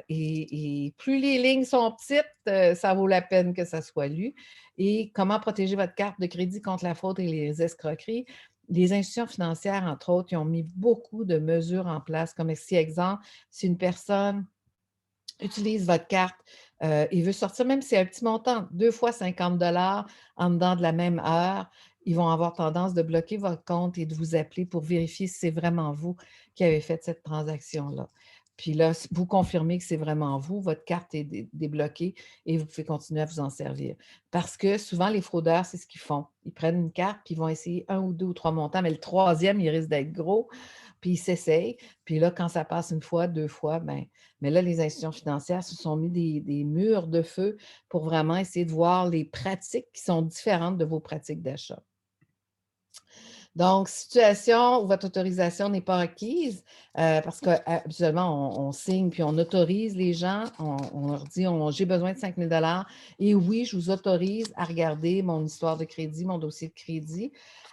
Et plus les lignes sont petites, ça vaut la peine que ça soit lu. Et comment protéger votre carte de crédit contre la fraude et les escroqueries? Les institutions financières, entre autres, ils ont mis beaucoup de mesures en place, comme si, exemple, si une personne utilise votre carte et veut sortir, même si c'est un petit montant, 2 fois 50 en dedans de la même heure, ils vont avoir tendance de bloquer votre compte et de vous appeler pour vérifier si c'est vraiment vous qui avez fait cette transaction-là. Puis là, vous confirmez que c'est vraiment vous, votre carte est débloquée et vous pouvez continuer à vous en servir. Parce que souvent, les fraudeurs, c'est ce qu'ils font. Ils prennent une carte, puis ils vont essayer 1 ou 2 ou 3 montants, mais le troisième, il risque d'être gros, puis ils s'essayent. Puis là, quand ça passe 1 fois, 2 fois, bien, mais là, les institutions financières se sont mis des murs de feu pour vraiment essayer de voir les pratiques qui sont différentes de vos pratiques d'achat. Donc, situation où votre autorisation n'est pas requise, parce qu'habituellement, on signe puis on autorise les gens, on leur dit j'ai besoin de 5 000 et oui, je vous autorise à regarder mon histoire de crédit, mon dossier de crédit.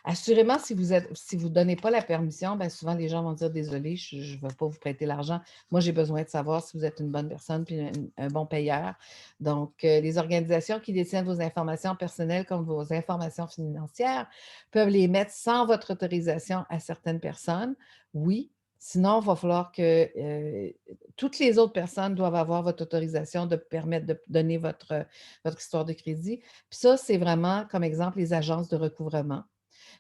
Assurément, si vous ne donnez pas la permission, bien souvent les gens vont dire désolé, je ne vais pas vous prêter l'argent. Moi, j'ai besoin de savoir si vous êtes une bonne personne puis un bon payeur. Donc, les organisations qui détiennent vos informations personnelles comme vos informations financières peuvent les mettre sans votre autorisation à certaines personnes, oui. Sinon, il va falloir que toutes les autres personnes doivent avoir votre autorisation de permettre de donner votre histoire de crédit. Puis ça, c'est vraiment, comme exemple, les agences de recouvrement,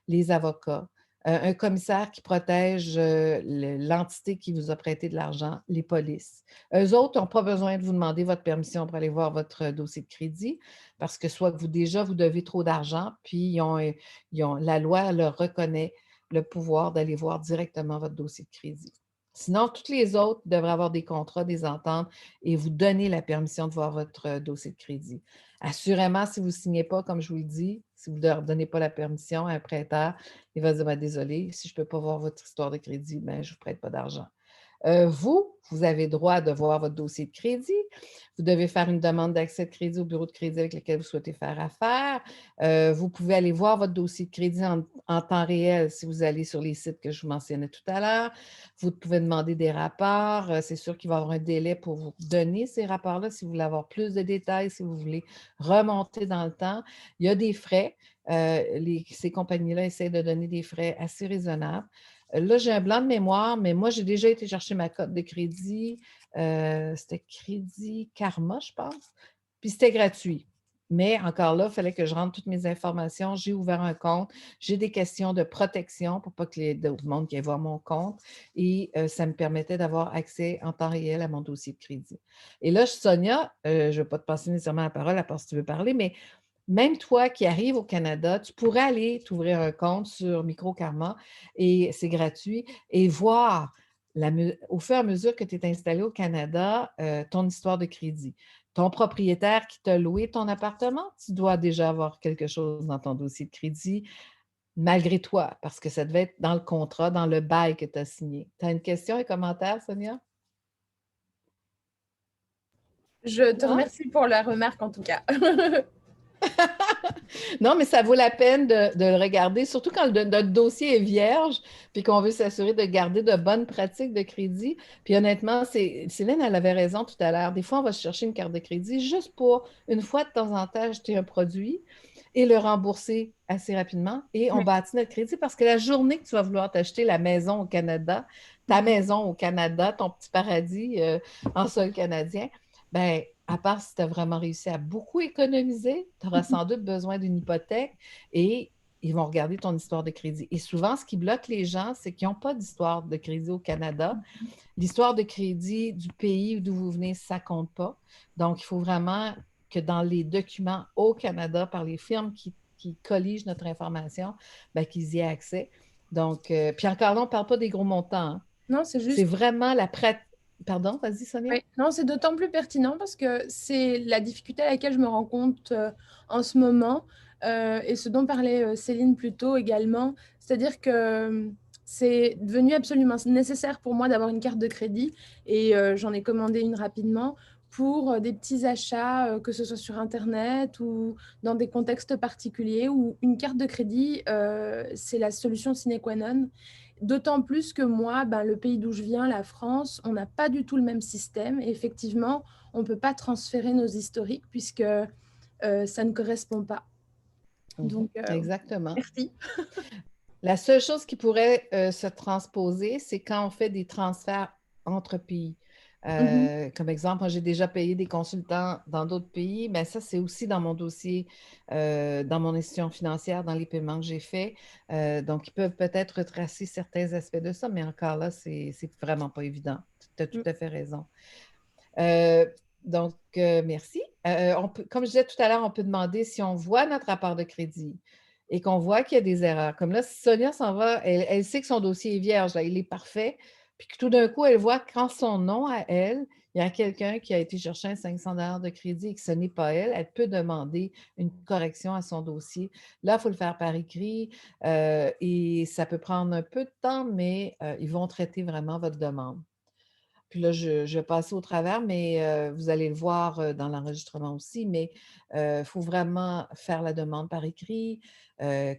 les avocats, un commissaire qui protège l'entité qui vous a prêté de l'argent, les polices. Eux autres n'ont pas besoin de vous demander votre permission pour aller voir votre dossier de crédit parce que soit vous devez trop d'argent, puis la loi leur reconnaît le pouvoir d'aller voir directement votre dossier de crédit. Sinon, toutes les autres devraient avoir des contrats, des ententes et vous donner la permission de voir votre dossier de crédit. Assurément, si vous ne signez pas, comme je vous le dis, si vous ne leur donnez pas la permission à un prêteur, il va dire ben, désolé, si je ne peux pas voir votre histoire de crédit, ben, je ne vous prête pas d'argent. Vous avez droit de voir votre dossier de crédit. Vous devez faire une demande d'accès de crédit au bureau de crédit avec lequel vous souhaitez faire affaire. Vous pouvez aller voir votre dossier de crédit en temps réel si vous allez sur les sites que je vous mentionnais tout à l'heure. Vous pouvez demander des rapports. C'est sûr qu'il va y avoir un délai pour vous donner ces rapports-là si vous voulez avoir plus de détails, si vous voulez remonter dans le temps. Il y a des frais. Ces compagnies-là essaient de donner des frais assez raisonnables. Là, j'ai un blanc de mémoire, mais moi, j'ai déjà été chercher ma cote de crédit. C'était Crédit Karma, je pense. Puis c'était gratuit. Mais encore là, il fallait que je rentre toutes mes informations. J'ai ouvert un compte. J'ai des questions de protection pour pas que d'autres monde qui aient voir mon compte. Et ça me permettait d'avoir accès en temps réel à mon dossier de crédit. Et là, Sonia, je ne vais pas te passer nécessairement la parole, à part si tu veux parler, mais même toi qui arrives au Canada, tu pourrais aller t'ouvrir un compte sur Microkarma et c'est gratuit et voir au fur et à mesure que tu es installé au Canada, ton histoire de crédit. Ton propriétaire qui t'a loué ton appartement, tu dois déjà avoir quelque chose dans ton dossier de crédit, malgré toi, parce que ça devait être dans le contrat, dans le bail que tu as signé. Tu as une question, un commentaire, Sonia? Je te Non? remercie pour la remarque en tout cas. Non, mais ça vaut la peine de le regarder, surtout quand notre dossier est vierge, puis qu'on veut s'assurer de garder de bonnes pratiques de crédit. Puis honnêtement, Céline, elle avait raison tout à l'heure. Des fois, on va se chercher une carte de crédit juste pour, une fois de temps en temps, acheter un produit et le rembourser assez rapidement. Et on Ouais. bâtit notre crédit parce que la journée que tu vas vouloir t'acheter la maison au Canada, ta maison au Canada, ton petit paradis en sol canadien, ben à part si tu as vraiment réussi à beaucoup économiser, tu auras sans doute besoin d'une hypothèque et ils vont regarder ton histoire de crédit. Et souvent, ce qui bloque les gens, c'est qu'ils n'ont pas d'histoire de crédit au Canada. L'histoire de crédit du pays d'où vous venez, ça ne compte pas. Donc, il faut vraiment que dans les documents au Canada, par les firmes qui colligent notre information, ben, qu'ils y aient accès. Donc, puis encore là, on ne parle pas des gros montants, hein. Non, c'est C'est juste. vraiment la pratique. Pardon, vas-y, Sonia. Oui, non, c'est d'autant plus pertinent parce que c'est la difficulté à laquelle je me rends compte en ce moment et ce dont parlait Céline plus tôt également, c'est-à-dire que c'est devenu absolument nécessaire pour moi d'avoir une carte de crédit et j'en ai commandé une rapidement pour des petits achats, que ce soit sur Internet ou dans des contextes particuliers où une carte de crédit, c'est la solution sine qua non. D'autant plus que moi, ben, le pays d'où je viens, la France, on n'a pas du tout le même système. Et effectivement, on ne peut pas transférer nos historiques puisque ça ne correspond pas. Donc, Exactement. merci. La seule chose qui pourrait se transposer, c'est quand on fait des transferts entre pays. Mhm. Comme exemple, moi, j'ai déjà payé des consultants dans d'autres pays, mais ça, c'est aussi dans mon dossier, dans mon institution financière, dans les paiements que j'ai faits. Donc, ils peuvent peut-être retracer certains aspects de ça, mais encore là, c'est vraiment pas évident. Tu as tout à fait raison. Euh, donc, merci. Comme je disais tout à l'heure, on peut demander si on voit notre rapport de crédit et qu'on voit qu'il y a des erreurs. Comme là, si Sonia s'en va, elle sait que son dossier est vierge, là, il est parfait, puis que tout d'un coup, elle voit qu'en son nom à elle, il y a quelqu'un qui a été chercher un 500 $ de crédit et que ce n'est pas elle, elle peut demander une correction à son dossier. Là, il faut le faire par écrit et ça peut prendre un peu de temps, mais ils vont traiter vraiment votre demande. Puis là, je vais passer au travers, mais vous allez le voir dans l'enregistrement aussi, mais il faut vraiment faire la demande par écrit,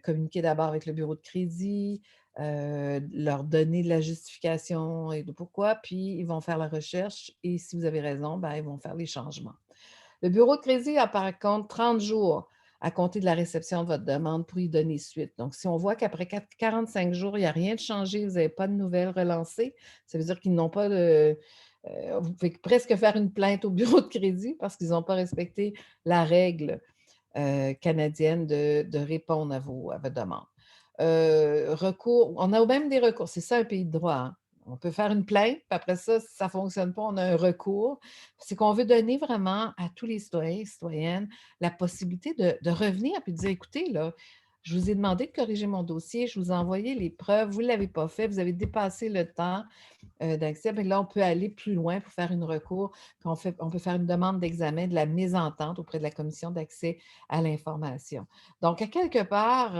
communiquer d'abord avec le bureau de crédit, leur donner de la justification et de pourquoi, puis ils vont faire la recherche et si vous avez raison, ben, ils vont faire les changements. Le bureau de crédit a par contre 30 jours à compter de la réception de votre demande pour y donner suite. Donc, si on voit qu'après 45 jours, il n'y a rien de changé, vous n'avez pas de nouvelles relancées, ça veut dire qu'ils n'ont pas de. Vous pouvez presque faire une plainte au bureau de crédit parce qu'ils n'ont pas respecté la règle canadienne de répondre à vos demandes. Recours, on a même des recours, c'est ça un pays de droit, hein. On peut faire une plainte, puis après ça, si ça ne fonctionne pas, on a un recours. C'est qu'on veut donner vraiment à tous les citoyens et citoyennes la possibilité de revenir et de dire, écoutez, là, je vous ai demandé de corriger mon dossier, je vous ai envoyé les preuves, vous ne l'avez pas fait, vous avez dépassé le temps d'accès. Bien là, on peut aller plus loin pour faire une recours. Puis on peut faire une demande d'examen de la mésentente auprès de la commission d'accès à l'information. Donc, à quelque part,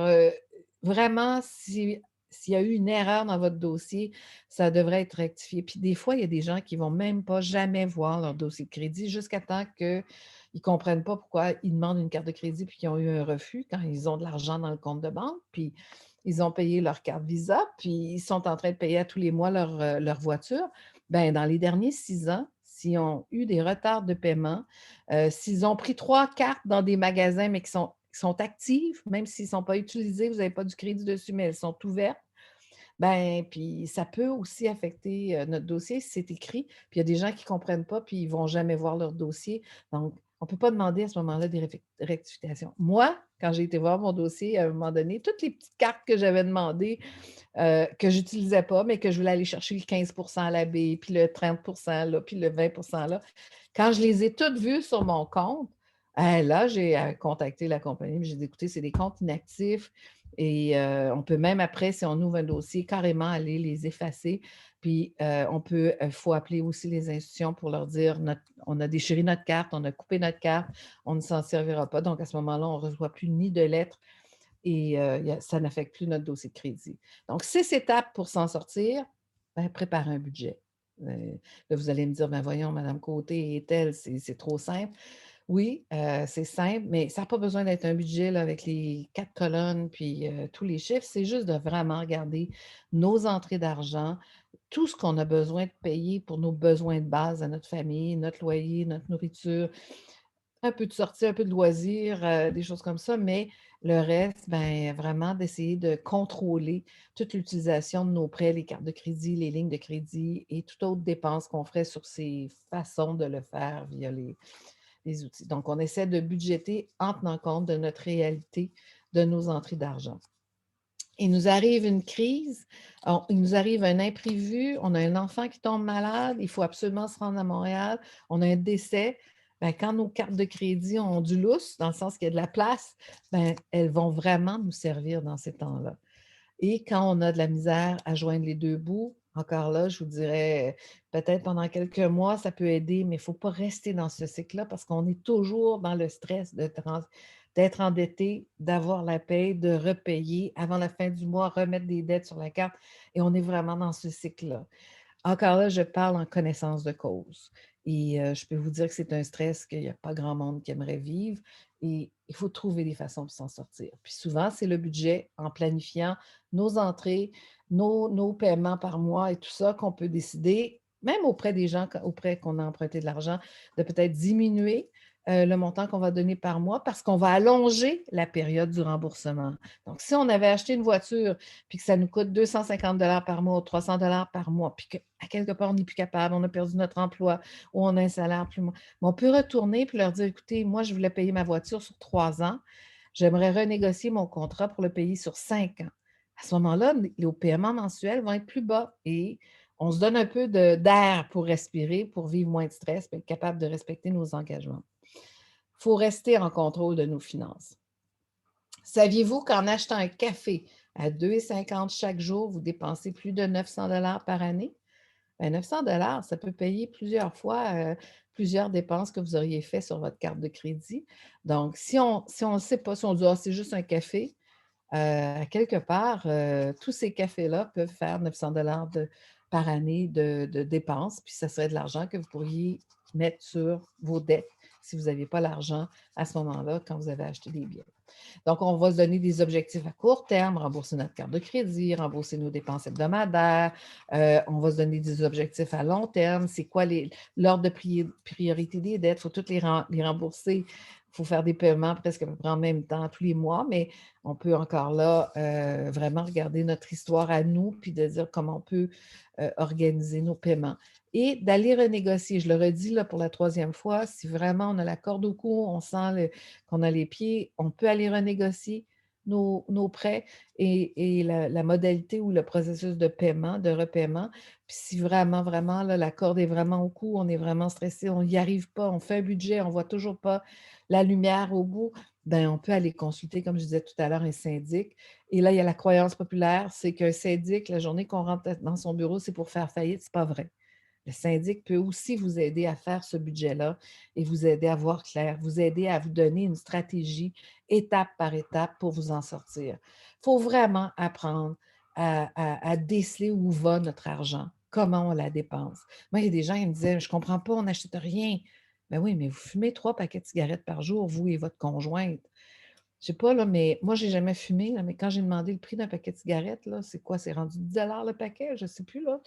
vraiment, s'il y a eu une erreur dans votre dossier, ça devrait être rectifié. Puis des fois, il y a des gens qui ne vont même pas jamais voir leur dossier de crédit jusqu'à temps qu'ils ne comprennent pas pourquoi ils demandent une carte de crédit puis qu'ils ont eu un refus quand ils ont de l'argent dans le compte de banque. Puis ils ont payé leur carte Visa, puis ils sont en train de payer à tous les mois leur voiture. Bien, dans les derniers 6 ans, s'ils ont eu des retards de paiement, s'ils ont pris 3 cartes dans des magasins, mais qui sont actives, même s'ils ne sont pas utilisés, vous n'avez pas du crédit dessus, mais elles sont ouvertes, ben, puis ça peut aussi affecter notre dossier si c'est écrit. Puis il y a des gens qui ne comprennent pas, puis ils ne vont jamais voir leur dossier. Donc, on ne peut pas demander à ce moment-là des rectifications. Moi, quand j'ai été voir mon dossier, à un moment donné, toutes les petites cartes que j'avais demandées, que je n'utilisais pas, mais que je voulais aller chercher le 15 à la baie, puis le 30 là, puis le 20 là, quand je les ai toutes vues sur mon compte, là, j'ai contacté la compagnie, j'ai dit, écoutez, c'est des comptes inactifs et on peut même après, si on ouvre un dossier, carrément aller les effacer. Puis il faut appeler aussi les institutions pour leur dire, on a déchiré notre carte, on a coupé notre carte, on ne s'en servira pas. Donc, à ce moment-là, on ne reçoit plus ni de lettres et ça n'affecte plus notre dossier de crédit. Donc, 6 étapes pour s'en sortir, ben, préparer un budget. Là, vous allez me dire, ben voyons, Madame Côté et telle, c'est trop simple. Oui, c'est simple, mais ça n'a pas besoin d'être un budget là, avec les 4 colonnes puis, tous les chiffres. C'est juste de vraiment regarder nos entrées d'argent, tout ce qu'on a besoin de payer pour nos besoins de base à notre famille, notre loyer, notre nourriture, un peu de sorties, un peu de loisirs, des choses comme ça, mais le reste, ben, vraiment d'essayer de contrôler toute l'utilisation de nos prêts, les cartes de crédit, les lignes de crédit et toute autre dépense qu'on ferait sur ces façons de le faire via les outils. Donc, on essaie de budgéter en tenant compte de notre réalité, de nos entrées d'argent. Il nous arrive une crise, il nous arrive un imprévu, on a un enfant qui tombe malade, il faut absolument se rendre à Montréal, on a un décès. Ben, quand nos cartes de crédit ont du lousse, dans le sens qu'il y a de la place, ben, elles vont vraiment nous servir dans ces temps-là. Et quand on a de la misère à joindre les 2 bouts, encore là, je vous dirais, peut-être pendant quelques mois, ça peut aider, mais il ne faut pas rester dans ce cycle-là parce qu'on est toujours dans le stress d'être endetté, d'avoir la paie, de repayer avant la fin du mois, remettre des dettes sur la carte et on est vraiment dans ce cycle-là. Encore là, je parle en connaissance de cause et je peux vous dire que c'est un stress qu'il y a pas grand monde qui aimerait vivre et il faut trouver des façons de s'en sortir. Puis souvent, c'est le budget en planifiant nos entrées, nos paiements par mois et tout ça qu'on peut décider, même auprès des gens auprès qu'on a emprunté de l'argent, de peut-être diminuer, le montant qu'on va donner par mois parce qu'on va allonger la période du remboursement. Donc si on avait acheté une voiture puis que ça nous coûte 250 par mois ou 300 par mois, puis qu'à quelque part, on n'est plus capable, on a perdu notre emploi ou on a un salaire plus. Mais on peut retourner puis leur dire, écoutez, moi, je voulais payer ma voiture sur 3 ans. J'aimerais renégocier mon contrat pour le payer sur 5 ans. À ce moment-là, les paiements mensuels vont être plus bas et on se donne un peu d'air pour respirer, pour vivre moins de stress, puis être capable de respecter nos engagements. Il faut rester en contrôle de nos finances. Saviez-vous qu'en achetant un café à 2,50 chaque jour, vous dépensez plus de 900 par année? Ben, 900 ça peut payer plusieurs fois plusieurs dépenses que vous auriez faites sur votre carte de crédit. Donc, si on ne sait pas, si on dit, ah, c'est juste un café, à quelque part, tous ces cafés-là peuvent faire 900 par année de dépenses, puis ça serait de l'argent que vous pourriez mettre sur vos dettes si vous n'aviez pas l'argent à ce moment-là quand vous avez acheté des biens. Donc, on va se donner des objectifs à court terme, rembourser notre carte de crédit, rembourser nos dépenses hebdomadaires. On va se donner des objectifs à long terme. C'est quoi l'ordre de priorité des dettes? Il faut toutes les rembourser. Il faut faire des paiements presque à peu près en même temps tous les mois, mais on peut encore là vraiment regarder notre histoire à nous puis de dire comment on peut organiser nos paiements. Et d'aller renégocier, je le redis là pour la 3e fois, si vraiment on a la corde au cou, on sent qu'on a les pieds, on peut aller renégocier nos prêts et la modalité ou le processus de paiement, de repaiement. Puis si vraiment, vraiment, là, la corde est vraiment au cou, on est vraiment stressé, on n'y arrive pas, on fait un budget, on ne voit toujours pas la lumière au bout, ben on peut aller consulter, comme je disais tout à l'heure, un syndic. Et là, il y a la croyance populaire, c'est qu'un syndic, la journée qu'on rentre dans son bureau, c'est pour faire faillite. Ce n'est pas vrai. Le syndic peut aussi vous aider à faire ce budget-là et vous aider à voir clair, vous aider à vous donner une stratégie étape par étape pour vous en sortir. Il faut vraiment apprendre à déceler où va notre argent, comment on la dépense. Moi, il y a des gens qui me disaient, je ne comprends pas, on n'achète rien. Ben oui, mais vous fumez 3 paquets de cigarettes par jour, vous et votre conjointe. Je sais pas, là, mais moi, j'ai jamais fumé, là, mais quand j'ai demandé le prix d'un paquet de cigarettes, là, c'est quoi? C'est rendu 10 le paquet? Je ne sais plus, là.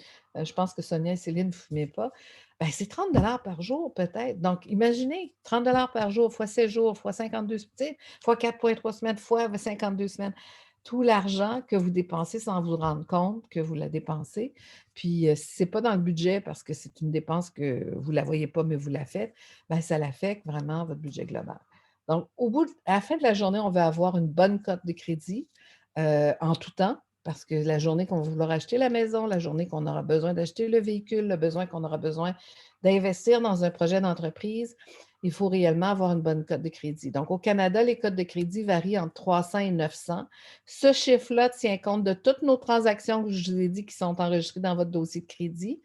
Je pense que Sonia et Céline ne fumaient pas. Ben, c'est 30 par jour, peut-être. Donc, imaginez, 30 par jour, fois 7 jours, fois 52, tu sais, fois 4,3 semaines, fois 52 semaines. Tout l'argent que vous dépensez sans vous rendre compte que vous la dépensez. Puis, si ce n'est pas dans le budget parce que c'est une dépense que vous ne la voyez pas, mais vous la faites, ben, ça l'affecte vraiment votre budget global. Donc, à la fin de la journée, on va avoir une bonne cote de crédit en tout temps, parce que la journée qu'on va vouloir acheter la maison, la journée qu'on aura besoin d'acheter le véhicule, le besoin qu'on aura besoin d'investir dans un projet d'entreprise, il faut réellement avoir une bonne cote de crédit. Donc, au Canada, les cotes de crédit varient entre 300 et 900. Ce chiffre-là tient compte de toutes nos transactions que je vous ai dit qui sont enregistrées dans votre dossier de crédit.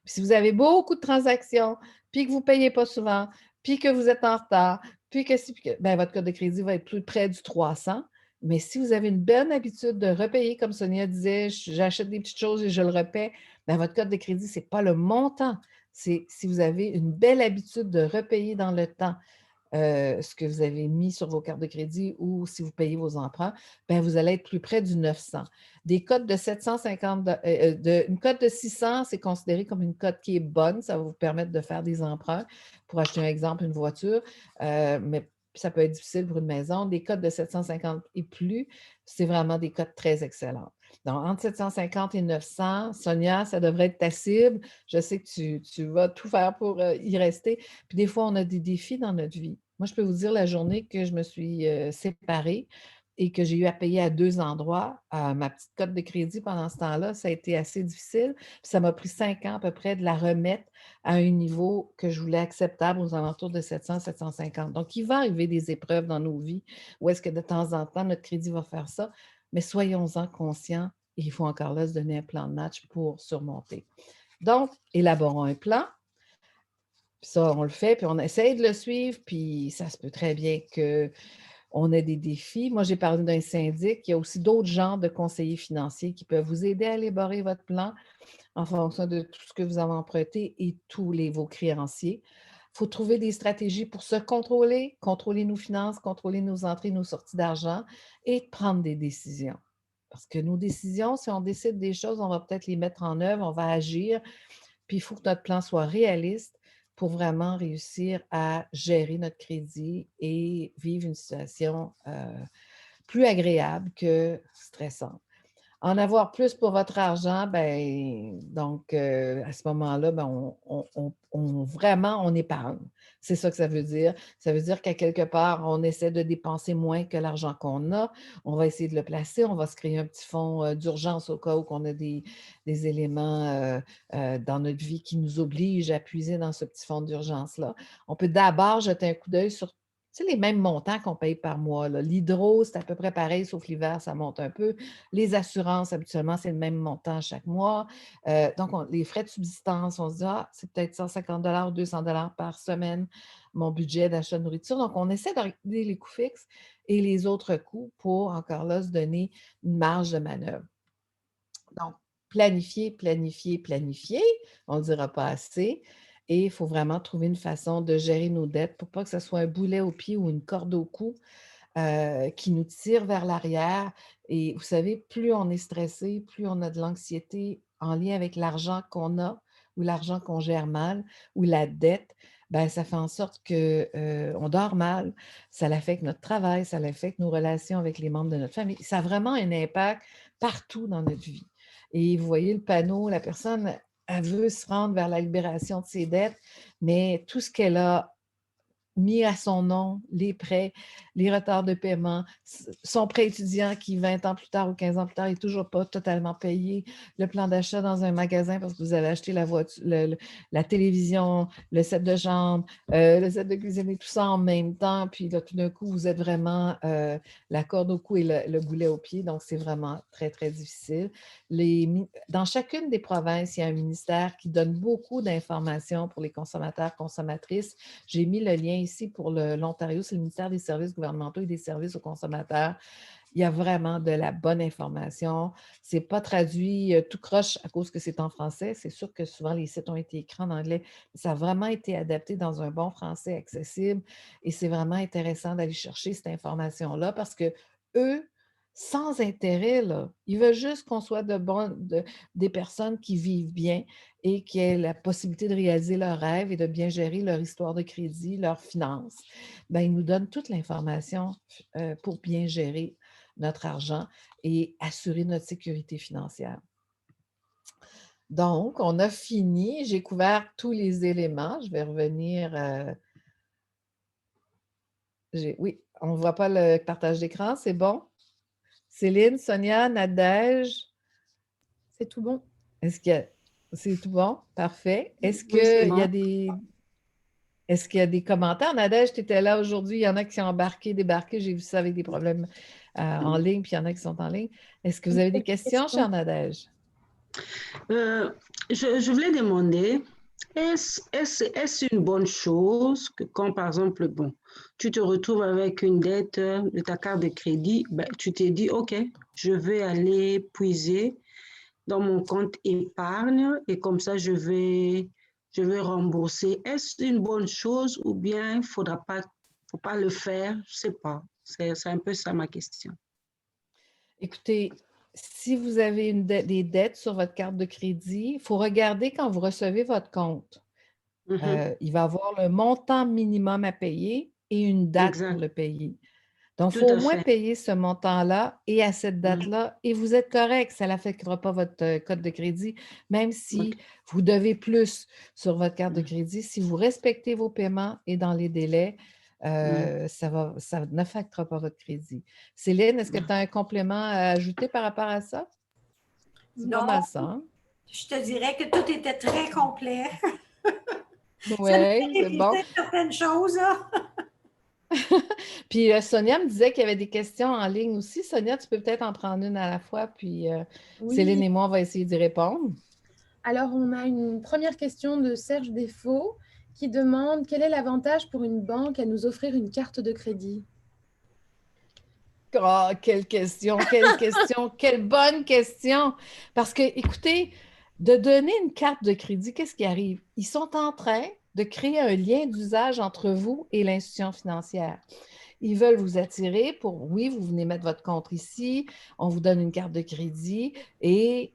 Puis si vous avez beaucoup de transactions, puis que vous ne payez pas souvent, puis que vous êtes en retard, puis que si, ben, votre code de crédit va être plus près du 300. Mais si vous avez une bonne habitude de repayer, comme Sonia disait, j'achète des petites choses et je le repaie, ben, votre code de crédit, ce n'est pas le montant. C'est si vous avez une belle habitude de repayer dans le temps, ce que vous avez mis sur vos cartes de crédit ou si vous payez vos emprunts, ben, vous allez être plus près du 900. Des cotes de 750, une cote de 600, c'est considéré comme une cote qui est bonne. Ça va vous permettre de faire des emprunts pour acheter un exemple, une voiture, mais ça peut être difficile pour une maison. Des cotes de 750 et plus, c'est vraiment des cotes très excellentes. Donc, entre 750 et 900, Sonia, ça devrait être ta cible. Je sais que tu vas tout faire pour y rester. Puis des fois, on a des défis dans notre vie. Moi, je peux vous dire la journée que je me suis séparée et que j'ai eu à payer à 2 endroits ma petite cote de crédit pendant ce temps-là, ça a été assez difficile. Puis ça m'a pris 5 ans à peu près de la remettre à un niveau que je voulais acceptable aux alentours de 700, 750. Donc, il va arriver des épreuves dans nos vies où est-ce que de temps en temps, notre crédit va faire ça, mais soyons-en conscients et il faut encore là se donner un plan de match pour surmonter. Donc, élaborons un plan. Puis ça, on le fait, puis on essaye de le suivre, puis ça se peut très bien qu'on ait des défis. Moi, j'ai parlé d'un syndic. Il y a aussi d'autres genres de conseillers financiers qui peuvent vous aider à élaborer votre plan en fonction de tout ce que vous avez emprunté et tous vos créanciers. Il faut trouver des stratégies pour se contrôler nos finances, contrôler nos entrées, nos sorties d'argent et prendre des décisions. Parce que nos décisions, si on décide des choses, on va peut-être les mettre en œuvre, on va agir, puis il faut que notre plan soit réaliste pour vraiment réussir à gérer notre crédit et vivre une situation plus agréable que stressante. En avoir plus pour votre argent, ben, donc à ce moment-là, ben, vraiment, on épargne. C'est ça que ça veut dire. Ça veut dire qu'à quelque part, on essaie de dépenser moins que l'argent qu'on a. On va essayer de le placer. On va se créer un petit fonds d'urgence au cas où on a des éléments dans notre vie qui nous obligent à puiser dans ce petit fonds d'urgence-là. On peut d'abord jeter un coup d'œil sur les mêmes montants qu'on paye par mois. L'hydro, c'est à peu près pareil, sauf l'hiver, ça monte un peu. Les assurances, habituellement, c'est le même montant chaque mois. Donc, les frais de subsistance, on se dit, c'est peut-être 150 ou 200 par semaine, mon budget d'achat de nourriture. Donc, on essaie de regarder les coûts fixes et les autres coûts pour, encore là, se donner une marge de manœuvre. Donc, planifier, planifier, planifier, on ne dira pas assez. Et il faut vraiment trouver une façon de gérer nos dettes pour pas que ce soit un boulet au pied ou une corde au cou qui nous tire vers l'arrière. Et vous savez, plus on est stressé, plus on a de l'anxiété en lien avec l'argent qu'on a ou l'argent qu'on gère mal ou la dette, ben, ça fait en sorte qu'on dort mal, ça affecte notre travail, ça affecte nos relations avec les membres de notre famille. Ça a vraiment un impact partout dans notre vie. Et vous voyez le panneau, la personne, elle veut se rendre vers la libération de ses dettes, mais tout ce qu'elle a mis à son nom, les prêts, les retards de paiement, son prêt étudiant qui 20 ans plus tard ou 15 ans plus tard n'est toujours pas totalement payé, le plan d'achat dans un magasin parce que vous avez acheté la voiture, la télévision, le set de chambre, le set de cuisine et tout ça en même temps, puis là, tout d'un coup, vous êtes vraiment la corde au cou et le boulet au pied, donc c'est vraiment très, très difficile. Dans chacune des provinces, il y a un ministère qui donne beaucoup d'informations pour les consommateurs, consommatrices. J'ai mis le lien ici pour l'Ontario, c'est le ministère des services gouvernementaux et des services aux consommateurs. Il y a vraiment de la bonne information. Ce n'est pas traduit tout croche à cause que c'est en français. C'est sûr que souvent, les sites ont été écrits en anglais. Ça a vraiment été adapté dans un bon français accessible et c'est vraiment intéressant d'aller chercher cette information-là parce que eux, sans intérêt, là, ils veulent juste qu'on soit des personnes qui vivent bien et qui aient la possibilité de réaliser leurs rêves et de bien gérer leur histoire de crédit, leurs finances. Bien, ils nous donnent toute l'information pour bien gérer notre argent et assurer notre sécurité financière. Donc, on a fini. J'ai couvert tous les éléments. Je vais revenir. Oui, on ne voit pas le partage d'écran. C'est bon? Céline, Sonia, Nadège? C'est tout bon. C'est tout bon? Parfait. Est-ce Oui, qu'il c'est y a bon. Est-ce qu'il y a des commentaires? Nadège, tu étais là aujourd'hui. Il y en a qui sont embarqués, débarqués. J'ai vu ça avec des problèmes en ligne, puis il y en a qui sont en ligne. Est-ce que vous avez des questions, chère Nadège? Je voulais demander, est-ce une bonne chose que quand, par exemple, bon, tu te retrouves avec une dette de ta carte de crédit, ben, tu t'es dit, OK, je vais aller puiser dans mon compte épargne et comme ça, je vais rembourser. Est-ce une bonne chose ou bien il ne faudra pas faut pas le faire? Je sais pas. C'est un peu ça ma question. Écoutez, si vous avez des dettes sur votre carte de crédit, il faut regarder quand vous recevez votre compte. Mhm. Il va avoir le montant minimum à payer et une date pour Exact. le payer. Donc, il Tout faut au à moins fait. payer ce montant-là et à cette Mhm. date-là, et vous êtes correct, ça n'affectera pas votre code de crédit, même si Ok. vous devez plus sur votre carte de Mhm. crédit. Si vous respectez vos paiements et dans les délais, Mhm. ça n'affectera pas votre crédit. Céline, est-ce que Mhm. tu as un complément à ajouter par rapport à ça? C'est pas Non, mal ça, hein? je te dirais que tout était très complet. Ça nous Oui, fait c'est réviser bon. certaines choses, là. Puis Sonia me disait qu'il y avait des questions en ligne aussi. Sonia, tu peux peut-être en prendre une à la fois, puis Céline Oui, et moi, on va essayer d'y répondre. alors on a une première question de Serge Desfaux qui demande quel est l'avantage pour une banque à nous offrir une carte de crédit? Oh, quelle question, quelle bonne question. Parce que, écoutez, de donner une carte de crédit, qu'est-ce qui arrive? Ils sont en train de créer un lien d'usage entre vous et l'institution financière. Ils veulent vous attirer pour, oui, vous venez mettre votre compte ici, on vous donne une carte de crédit et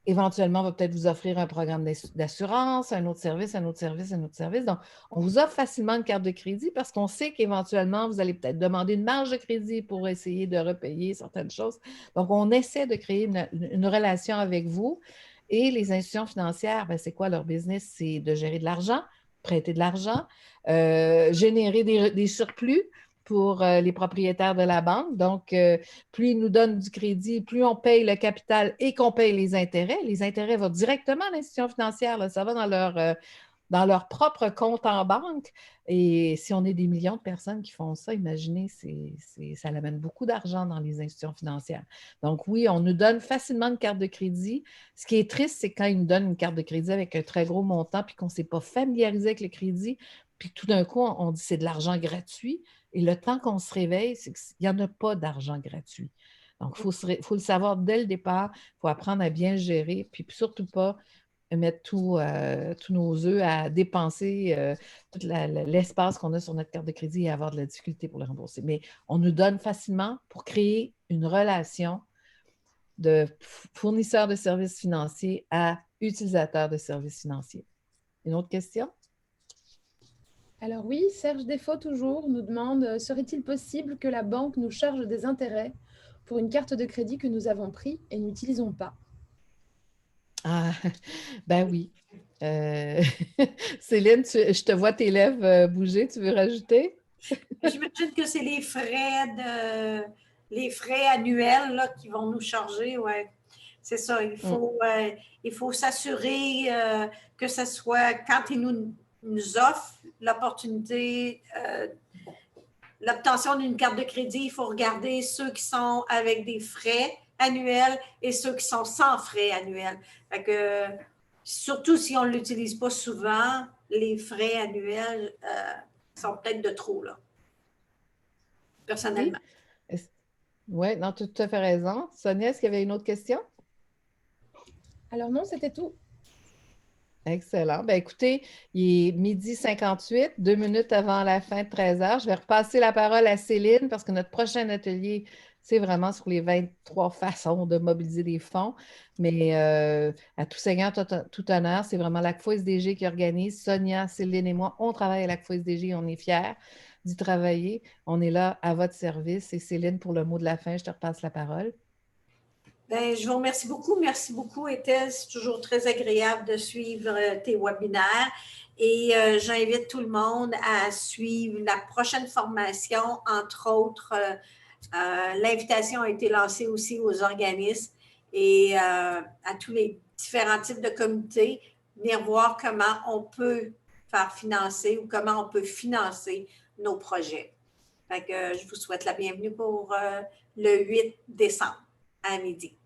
éventuellement, on va peut-être vous offrir un programme d'assurance, un autre service, un autre service, un autre service. Donc, on vous offre facilement une carte de crédit parce qu'on sait qu'éventuellement, vous allez peut-être demander une marge de crédit pour essayer de repayer certaines choses. Donc, on essaie de créer une relation avec vous. Et les institutions financières, ben, c'est quoi leur business? C'est de gérer de l'argent, prêter de l'argent, générer des surplus pour les propriétaires de la banque. Donc, plus ils nous donnent du crédit, plus on paye le capital et qu'on paye les intérêts. Les intérêts vont directement à l'institution financière, là. Ça va dans leur propre compte en banque. Et si on est des millions de personnes qui font ça, imaginez, ça amène beaucoup d'argent dans les institutions financières. Donc oui, on nous donne facilement une carte de crédit. Ce qui est triste, c'est quand ils nous donnent une carte de crédit avec un très gros montant, puis qu'on ne s'est pas familiarisé avec le crédit, puis tout d'un coup, on dit c'est de l'argent gratuit. Et le temps qu'on se réveille, c'est qu'il n'y en a pas d'argent gratuit. Donc, faut le savoir dès le départ. Il faut apprendre à bien gérer, puis surtout pas mettre tous nos œufs à dépenser tout l'espace qu'on a sur notre carte de crédit et avoir de la difficulté pour le rembourser. Mais on nous donne facilement pour créer une relation de fournisseur de services financiers à utilisateur de services financiers. Une autre question? Alors oui, Serge Desfaux toujours nous demande serait-il possible que la banque nous charge des intérêts pour une carte de crédit que nous avons pris et n'utilisons pas? Ah, ben oui. Euh, Céline, je te vois tes lèvres bouger. Tu veux rajouter? J'imagine que c'est les frais annuels là, qui vont nous charger. Ouais. C'est ça. Mm. Il faut s'assurer que ce soit quand ils nous offrent l'opportunité, l'obtention d'une carte de crédit, il faut regarder ceux qui sont avec des frais annuels et ceux qui sont sans frais annuels. Fait que, surtout si on ne l'utilise pas souvent, les frais annuels sont peut-être de trop, là, Oui. personnellement. Oui, non, tu as tout à fait raison. Sonia, est-ce qu'il y avait une autre question? Alors non, c'était tout. Excellent. Ben, écoutez, il est 12h58, 2 minutes avant la fin de 13h. Je vais repasser la parole à Céline parce que notre prochain atelier, c'est vraiment sur les 23 façons de mobiliser des fonds. Mais à tout seigneur, tout honneur, c'est vraiment l'ACFO SDG qui organise. Sonia, Céline et moi, on travaille à l'ACFO SDG et on est fiers d'y travailler. On est là à votre service. Et Céline, pour le mot de la fin, je te repasse la parole. Ben, je vous remercie beaucoup. Merci beaucoup, Ethel. C'est toujours très agréable de suivre tes webinaires. Et j'invite tout le monde à suivre la prochaine formation, entre autres. L'invitation a été lancée aussi aux organismes et à tous les différents types de comités, venir voir comment on peut faire financer ou comment on peut financer nos projets. Fait que, je vous souhaite la bienvenue pour le 8 décembre à midi.